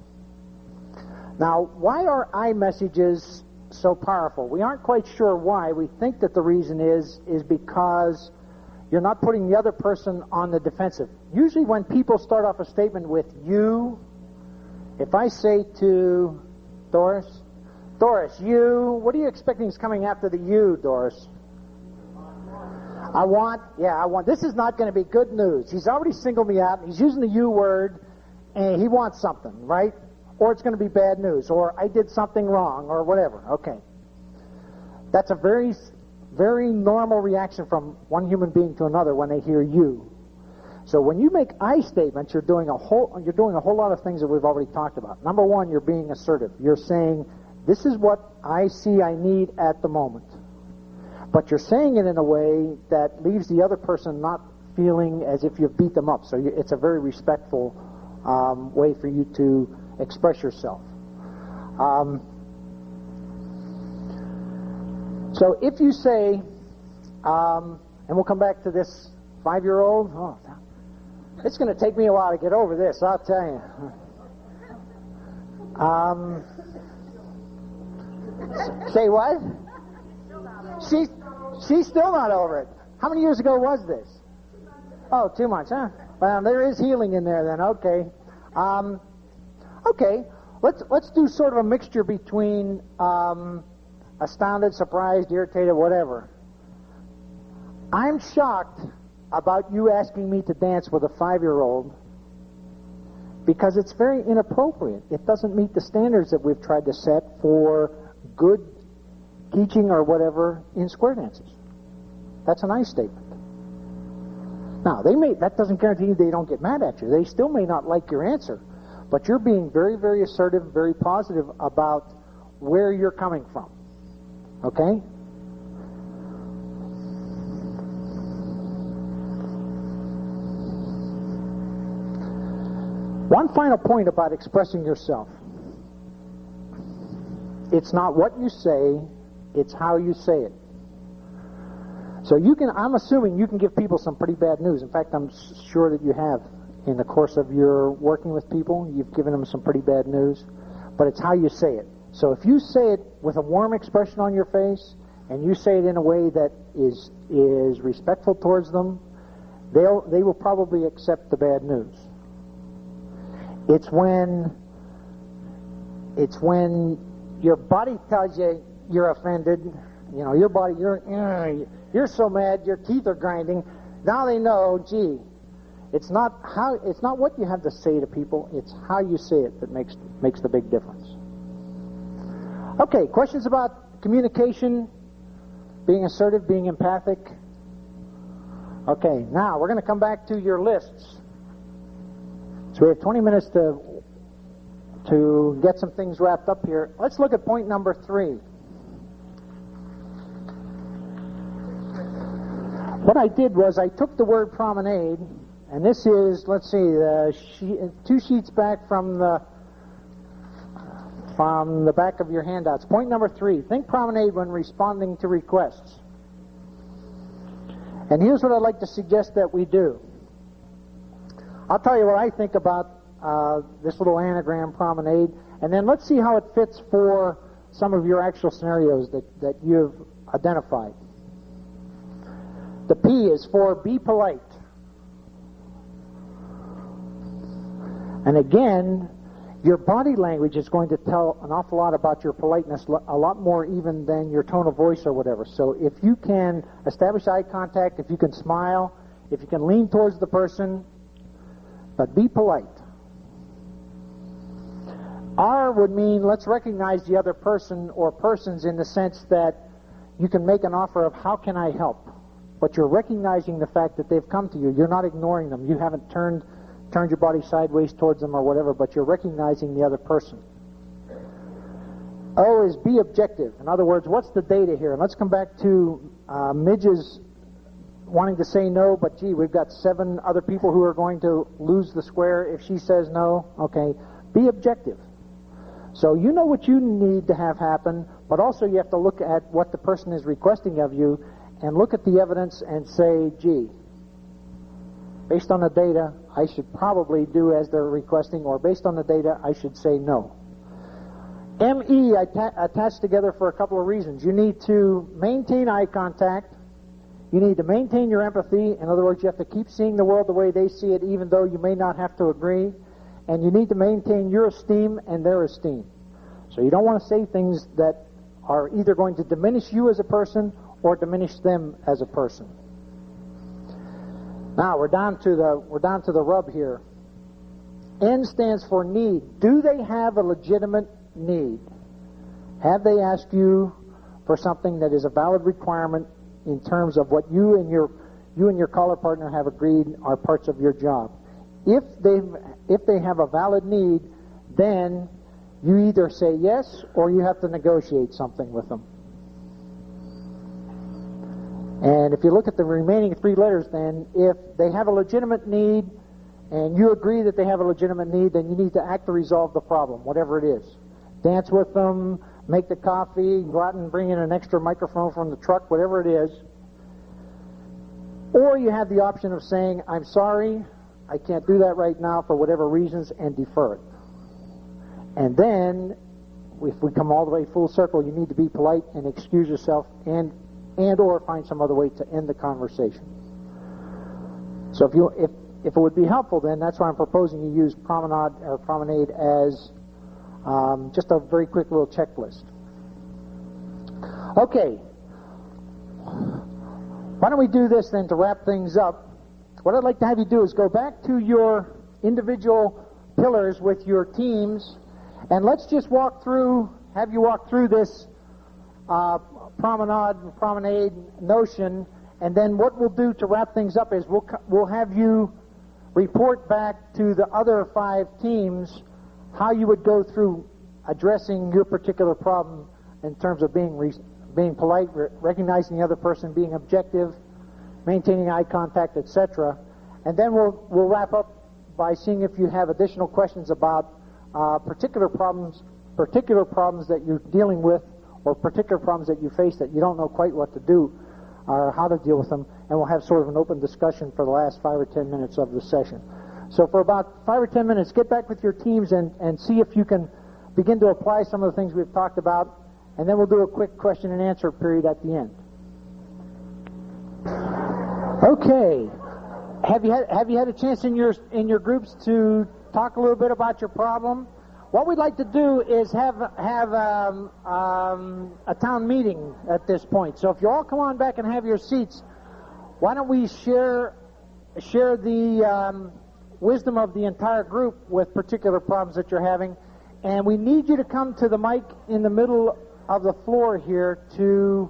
Now, why are iMessages so powerful? We aren't quite sure why. We think that the reason is because you're not putting the other person on the defensive. Usually when people start off a statement with you, if I say to Doris, you, what are you expecting is coming after the you, Doris? I want, this is not going to be good news. He's already singled me out, he's using the you word, and he wants something, right? Or it's going to be bad news, or I did something wrong, or whatever. Okay. That's a very, very normal reaction from one human being to another when they hear you. So when you make I statements, you're doing a whole lot of things that we've already talked about. Number one, you're being assertive. You're saying, this is what I see I need at the moment. But you're saying it in a way that leaves the other person not feeling as if you've beat them up. So it's a very respectful way for you to express yourself. So if you say, and we'll come back to this 5-year-old, it's going to take me a while to get over this, I'll tell you. Say what? She's still not over it. How many years ago was this? Oh, 2 months, huh? Well, there is healing in there then. Okay. Okay. Let's do sort of a mixture between astounded, surprised, irritated, whatever. I'm shocked about you asking me to dance with a 5-year-old because it's very inappropriate. It doesn't meet the standards that we've tried to set for good teaching or whatever in square dances. That's a nice statement. Now, that doesn't guarantee they don't get mad at you. They still may not like your answer, but you're being very, very assertive, very positive about where you're coming from. Okay? One final point about expressing yourself. It's not what you say, it's how you say it. So I'm assuming you can give people some pretty bad news. In fact, I'm sure that you have in the course of your working with people. You've given them some pretty bad news. But it's how you say it. So if you say it with a warm expression on your face, and you say it in a way that is respectful towards them, they will probably accept the bad news. It's when your body tells you you're offended. You know, your body, you're so mad, your teeth are grinding. Now they know, gee, it's not what you have to say to people, it's how you say it that makes the big difference. Okay, questions about communication, Being assertive, being empathic. Okay, now we're going to come back to your lists. So we have 20 minutes to get some things wrapped up here. Let's look at point number 3. What I did was I took the word promenade, and this is, let's see, 2 sheets back from the back of your handouts. Point number 3, think promenade when responding to requests. And here's what I'd like to suggest that we do. I'll tell you what I think about this little anagram, promenade, and then let's see how it fits for some of your actual scenarios that you've identified. The P is for be polite. And again, your body language is going to tell an awful lot about your politeness, a lot more even than your tone of voice or whatever. So if you can establish eye contact, if you can smile, if you can lean towards the person, but be polite. R would mean let's recognize the other person or persons in the sense that you can make an offer of how can I help? But you're recognizing the fact that they've come to you. You're not ignoring them. You haven't turned your body sideways towards them or whatever, but you're recognizing the other person. O is be objective. In other words, what's the data here? And let's come back to Midge's wanting to say no, but gee, we've got 7 other people who are going to lose the square if she says no. Okay, be objective. So you know what you need to have happen, but also you have to look at what the person is requesting of you and look at the evidence and say, gee, based on the data, I should probably do as they're requesting, or based on the data, I should say no. ME attached together for a couple of reasons. You need to maintain eye contact. You need to maintain your empathy. In other words, you have to keep seeing the world the way they see it, even though you may not have to agree. And you need to maintain your esteem and their esteem. So you don't want to say things that are either going to diminish you as a person or diminish them as a person. Now we're down to the rub here. N stands for need. Do they have a legitimate need? Have they asked you for something that is a valid requirement in terms of what you and your caller partner have agreed are parts of your job? If they have a valid need, then you either say yes or you have to negotiate something with them. And if you look at the remaining 3 letters, then if they have a legitimate need and you agree that they have a legitimate need, then you need to act to resolve the problem, whatever it is. Dance with them, make the coffee, go out and bring in an extra microphone from the truck, whatever it is. Or you have the option of saying, I'm sorry, I can't do that right now for whatever reasons, and defer it. And then, if we come all the way full circle, you need to be polite and excuse yourself and or find some other way to end the conversation. So if it would be helpful, then that's why I'm proposing you use promenade as just a very quick little checklist. Okay. Why don't we do this then to wrap things up? What I'd like to have you do is go back to your individual pillars with your teams, and let's just have you walk through this promenade notion, and then what we'll do to wrap things up is we'll have you report back to the other 5 teams how you would go through addressing your particular problem in terms of being polite, recognizing the other person, being objective, maintaining eye contact, etc. And then we'll wrap up by seeing if you have additional questions about particular problems that you're dealing with, or particular problems that you face that you don't know quite what to do or how to deal with them, and we'll have sort of an open discussion for the last 5 or 10 minutes of the session. So for about 5 or 10 minutes, get back with your teams and see if you can begin to apply some of the things we've talked about, and then we'll do a quick question and answer period at the end. Okay. Have you had a chance in your groups to talk a little bit about your problem? What we'd like to do is have a town meeting at this point. So if you all come on back and have your seats, why don't we share the wisdom of the entire group with particular problems that you're having, and we need you to come to the mic in the middle of the floor here to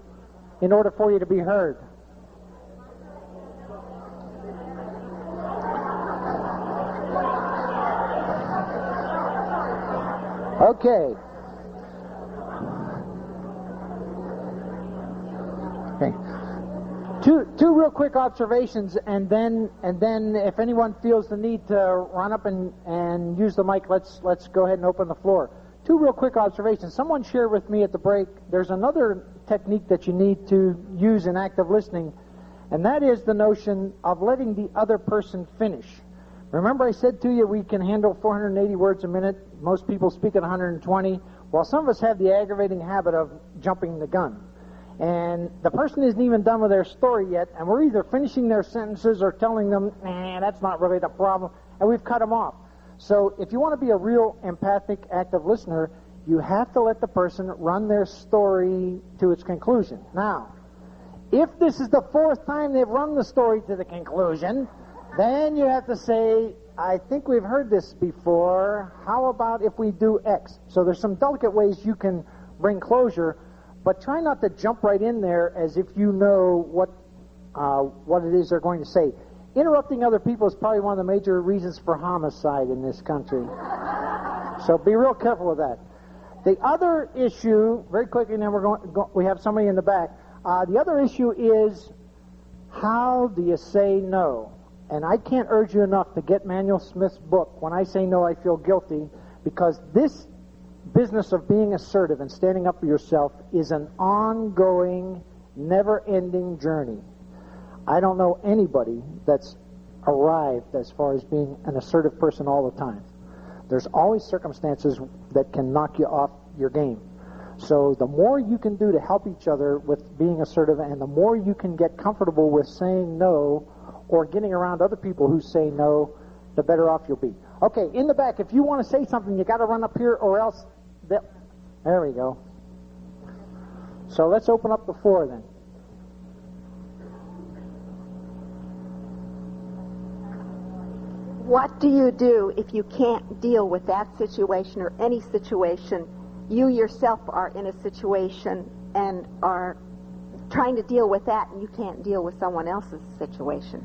in order for you to be heard? Okay. Two real quick observations, and then if anyone feels the need to run up and use the mic, let's go ahead and open the floor. Two real quick observations. Someone shared with me at the break, there's another technique that you need to use in active listening, and that is the notion of letting the other person finish. Remember I said to you we can handle 480 words a minute. Most people speak at 120. Well, some of us have the aggravating habit of jumping the gun. And the person isn't even done with their story yet, and we're either finishing their sentences or telling them, that's not really the problem, and we've cut them off. So if you want to be a real empathic, active listener, you have to let the person run their story to its conclusion. Now, if this is the fourth time they've run the story to the conclusion, then you have to say, I think we've heard this before. How about if we do X? So there's some delicate ways you can bring closure, but try not to jump right in there as if you know what it is they're going to say. Interrupting other people is probably one of the major reasons for homicide in this country. So be real careful with that. The other issue, very quickly, and then we have somebody in the back. The other issue is, how do you say no? And I can't urge you enough to get Manuel Smith's book, When I Say No, I Feel Guilty, because this business of being assertive and standing up for yourself is an ongoing, never-ending journey. I don't know anybody that's arrived as far as being an assertive person all the time. There's always circumstances that can knock you off your game. So the more you can do to help each other with being assertive, and the more you can get comfortable with saying no or getting around other people who say no, the better off you'll be. Okay, in the back, if you want to say something, you got to run up here, or else... There we go. So let's open up the floor then. What do you do if you can't deal with that situation or any situation? You yourself are in a situation and are trying to deal with that, and you can't deal with someone else's situation.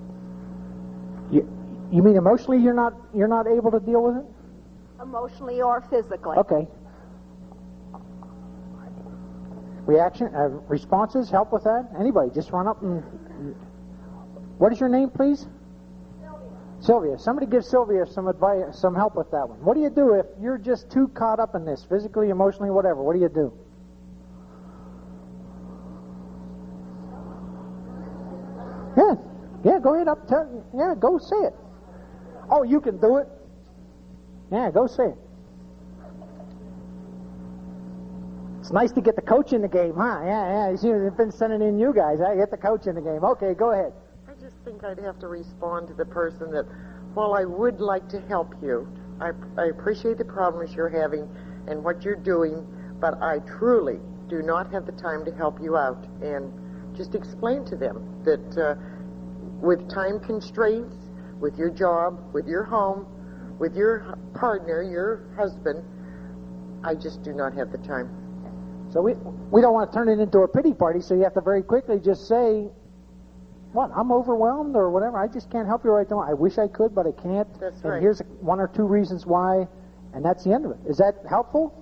You mean emotionally you're not able to deal with it? Emotionally or physically. Okay. Reaction, responses, help with that? Anybody, just run up and... What is your name, please? Sylvia. Somebody give Sylvia some advice, some help with that one. What do you do if you're just too caught up in this, physically, emotionally, whatever? What do you do? Yeah, go ahead up. Go say it. Oh, you can do it. Yeah, go say it. It's nice to get the coach in the game, huh? Yeah. You've been sending in you guys. I get the coach in the game. Okay, go ahead. I just think I'd have to respond to the person that, while I would like to help you, I appreciate the problems you're having and what you're doing, but I truly do not have the time to help you out. And just explain to them that with time constraints, with your job, with your home, with your partner, your husband, I just do not have the time. So we don't want to turn it into a pity party, so you have to very quickly just say, what, I'm overwhelmed or whatever, I just can't help you right now. I wish I could, but I can't. That's and right. Here's one or two reasons why, and that's the end of it. Is that helpful?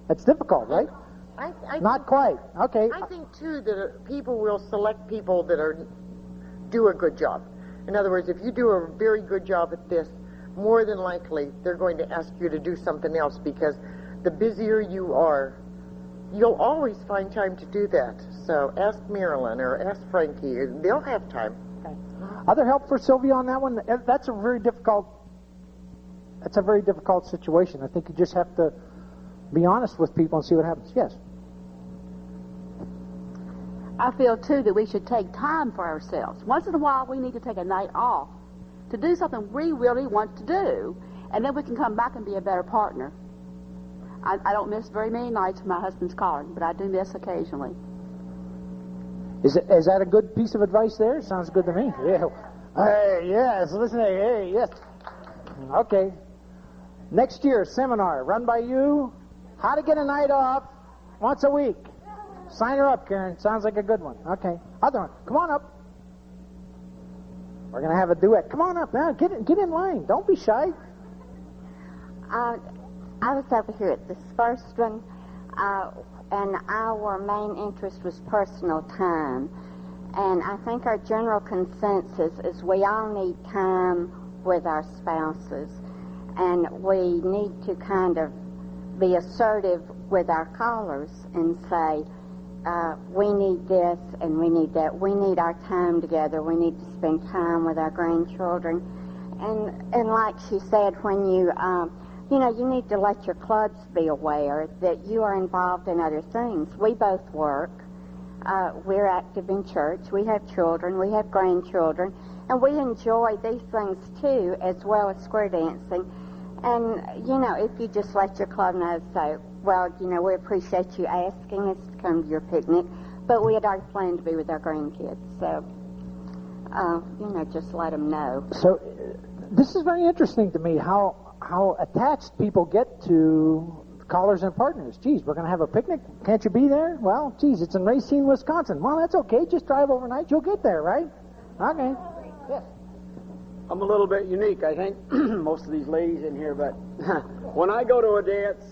That's difficult, right? I Not quite. Okay. I think, too, that people will select people that do a good job. In other words, if you do a very good job at this, more than likely they're going to ask you to do something else, because the busier you are, you'll always find time to do that. So ask Marilyn or ask Frankie. They'll have time. Okay. Other help for Sylvia on that one? That's a very difficult situation. I think you just have to be honest with people and see what happens. Yes. I feel, too, that we should take time for ourselves. Once in a while, we need to take a night off to do something we really want to do, and then we can come back and be a better partner. I don't miss very many nights when my husband's calling, but I do miss occasionally. Is that a good piece of advice there? Sounds good to me. Yeah. Hey, yes, listen, hey, yes. Okay. Next year, seminar run by you, how to get a night off once a week. Sign her up, Karen. Sounds like a good one. Okay. Other one. Come on up. We're going to have a duet. Come on up now. Get in line. Don't be shy. I was over here at this first one, and our main interest was personal time. And I think our general consensus is we all need time with our spouses. And we need to kind of be assertive with our callers and say, we need this and we need that. We need our time together. We need to spend time with our grandchildren. And like she said, when you need to let your clubs be aware that you are involved in other things. We both work. We're active in church. We have children. We have grandchildren. And we enjoy these things, too, as well as square dancing. And, if you just let your club know, say, well, we appreciate you asking us to come to your picnic, but we had already planned to be with our grandkids. So, just let them know. So, this is very interesting to me, how attached people get to callers and partners. Geez, we're going to have a picnic. Can't you be there? Well, geez, it's in Racine, Wisconsin. Well, that's okay. Just drive overnight. You'll get there, right? Okay. Yes. I'm a little bit unique, I think, most of these ladies in here, but when I go to a dance,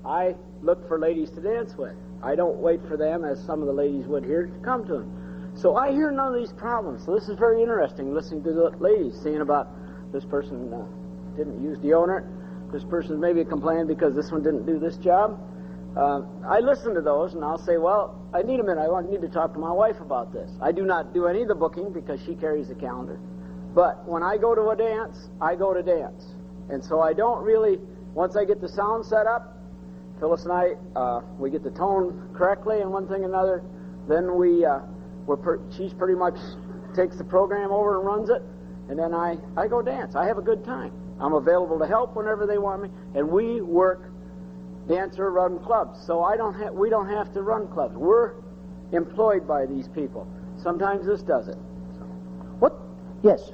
I look for ladies to dance with. I don't wait for them, as some of the ladies would here, to come to them. So I hear none of these problems. So this is very interesting, listening to the ladies, seeing about this person didn't use deodorant, this person maybe complained because this one didn't do this job. I listen to those, and I'll say, well, I need a minute. I need to talk to my wife about this. I do not do any of the booking because she carries the calendar. But when I go to a dance, I go to dance. And so I don't really, once I get the sound set up, Phyllis and I, we get the tone correctly and one thing and another, then she's pretty much takes the program over and runs it, and then I go dance. I have a good time. I'm available to help whenever they want me, and we work dancer-run clubs. So we don't have to run clubs. We're employed by these people. Sometimes this does it. What? Yes.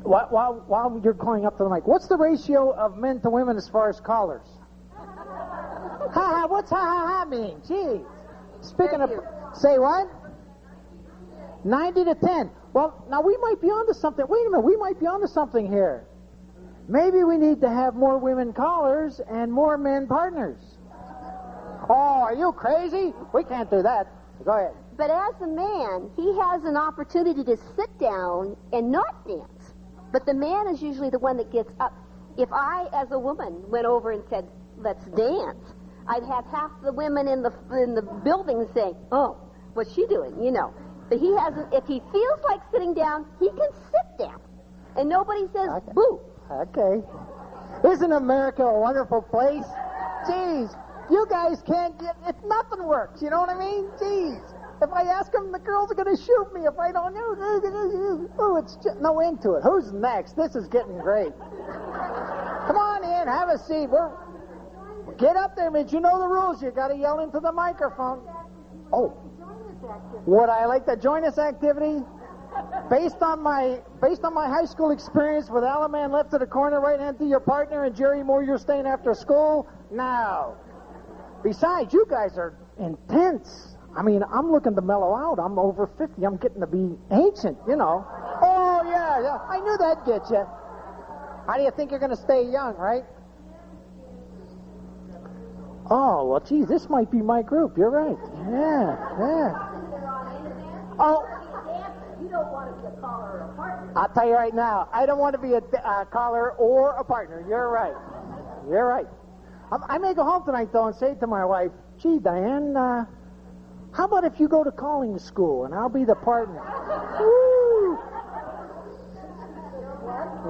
While you're calling up to the mic, what's the ratio of men to women as far as callers? Ha-ha, what's ha-ha-ha mean? Gee. Speaking of, say what? 90 to 10. Well, now we might be onto something. Wait a minute, we might be onto something here. Maybe we need to have more women callers and more men partners. Oh, are you crazy? We can't do that. Go ahead. But as a man, he has an opportunity to sit down and not dance. But the man is usually the one that gets up. If I, as a woman, went over and said, let's dance, I'd have half the women in the building saying, oh, what's she doing, But he hasn't, if he feels like sitting down, he can sit down. And nobody says, boo. Okay. Isn't America a wonderful place? Jeez, you guys can't get, if nothing works, you know what I mean? Jeez. If I ask them, the girls are going to shoot me if I don't know. Oh, it's just no end to it. Who's next? This is getting great. Come on in, have a seat. Get up there, man. You know the rules. You got to yell into the microphone. Oh. Would I like the join us activity? Based on my high school experience with Alaman left to the corner, right hand to your partner, and Jerry Moore, you're staying after school? No. Besides, you guys are intense. I mean, I'm looking to mellow out. I'm over 50. I'm getting to be ancient, Oh, yeah. I knew that'd get you. How do you think you're going to stay young, right? Oh, well, geez, this might be my group. You're right. Yeah. Oh. You don't want to be a caller or a partner. I'll tell you right now, I don't want to be a caller or a partner. You're right. I may go home tonight, though, and say to my wife, gee, Diane, how about if you go to calling school and I'll be the partner? Woo!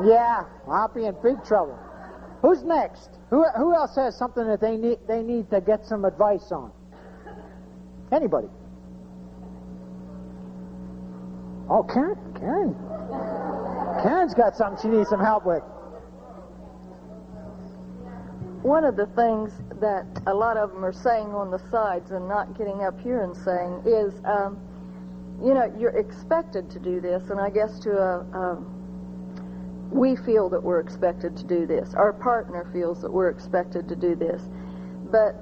Yeah, I'll be in big trouble. Who's next? Who else has something that they need to get some advice on? Anybody? Oh, Karen. Karen's got something she needs some help with. One of the things that a lot of them are saying on the sides and not getting up here and saying is, you're expected to do this, and I guess we feel that we're expected to do this. Our partner feels that we're expected to do this. But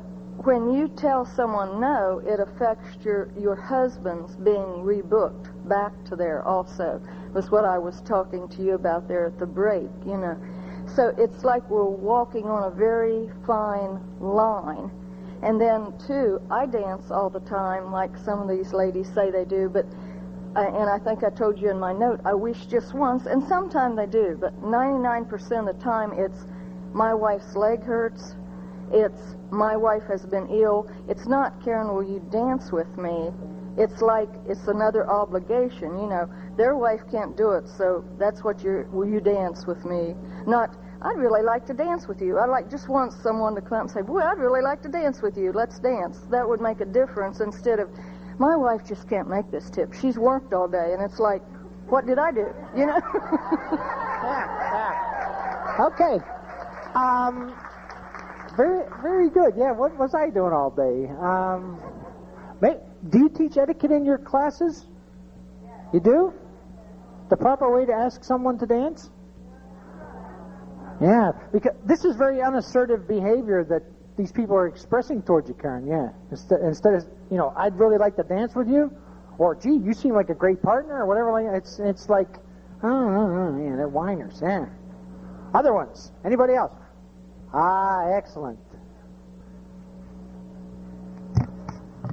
when you tell someone no, it affects your husband's being rebooked back to there also. Was what I was talking to you about there at the break, you know. So it's like we're walking on a very fine line. And then, too, I dance all the time, like some of these ladies say they do, but, and I think I told you in my note, I wish just once, and sometimes they do, but 99% of the time it's my wife's leg hurts, it's my wife has been ill, it's not, Karen, will you dance with me? It's like it's another obligation, you know. Their wife can't do it, so that's what will you dance with me? Not, I'd really like to dance with you. I'd like just want someone to come up and say, boy, I'd really like to dance with you. Let's dance. That would make a difference instead of, my wife just can't make this tip. She's worked all day, and it's like, what did I do? You know? Okay. Very, very good. Yeah, what was I doing all day? Do you teach etiquette in your classes? You do? The proper way to ask someone to dance? Yeah, because this is very unassertive behavior that these people are expressing towards you, Karen. Yeah, instead of, you know, I'd really like to dance with you, or gee, you seem like a great partner, or whatever. Like it's like, oh, yeah, they're whiners. Yeah. Other ones. Anybody else? Ah, excellent.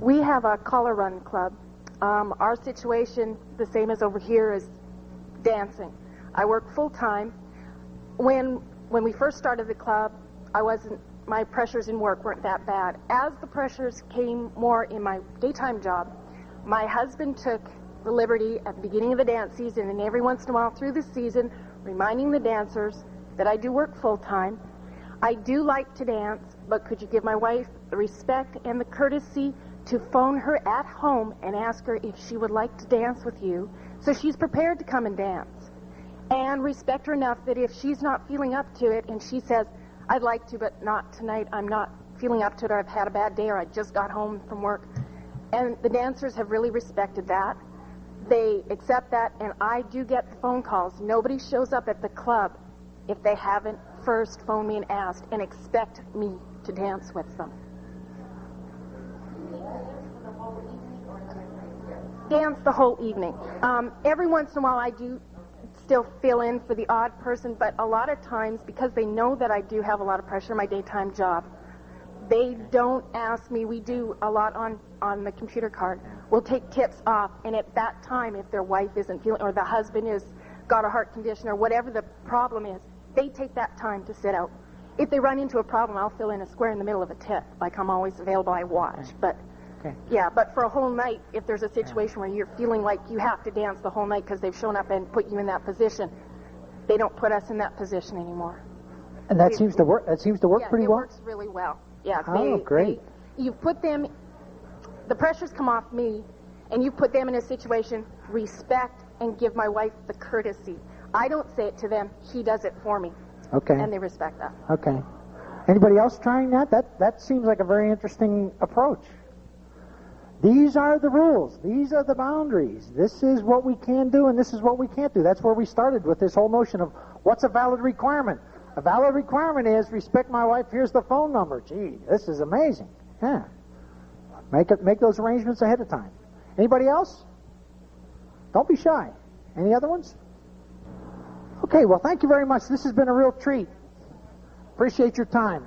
We have a collar run club. Our situation, the same as over here, is dancing. I work full time. When we first started the club, my pressures in work weren't that bad. As the pressures came more in my daytime job, my husband took the liberty at the beginning of the dance season and every once in a while through the season, reminding the dancers that I do work full time. I do like to dance, but could you give my wife the respect and the courtesy to phone her at home and ask her if she would like to dance with you, so she's prepared to come and dance. And respect her enough that if she's not feeling up to it and she says, I'd like to, but not tonight, I'm not feeling up to it, or I've had a bad day, or I just got home from work. And the dancers have really respected that. They accept that, and I do get the phone calls. Nobody shows up at the club if they haven't first phoned me and asked and expect me to dance with them. Dance the whole evening. Every once in a while I do still fill in for the odd person, but a lot of times, because they know that I do have a lot of pressure in my daytime job, they don't ask me. We do a lot on the computer card. We'll take tips off, and at that time, if their wife isn't feeling, or the husband is got a heart condition, or whatever the problem is, they take that time to sit out. If they run into a problem, I'll fill in a square in the middle of a tip. Like, I'm always available, I watch. But yeah, but for a whole night, if there's a situation where you're feeling like you have to dance the whole night because they've shown up and put you in that position, they don't put us in that position anymore. And that seems to work. That seems to work pretty well. It works really well. Yeah. Oh, great. You've put them. The pressures come off me, and you put them in a situation. Respect and give my wife the courtesy. I don't say it to them. She does it for me. Okay. And they respect that. Okay. Anybody else trying that? That seems like a very interesting approach. These are the rules. These are the boundaries. This is what we can do, and this is what we can't do. That's where we started with this whole notion of what's a valid requirement. A valid requirement is respect my wife. Here's the phone number. Gee, this is amazing. Yeah. Make those arrangements ahead of time. Anybody else? Don't be shy. Any other ones? Okay, well, thank you very much. This has been a real treat. Appreciate your time.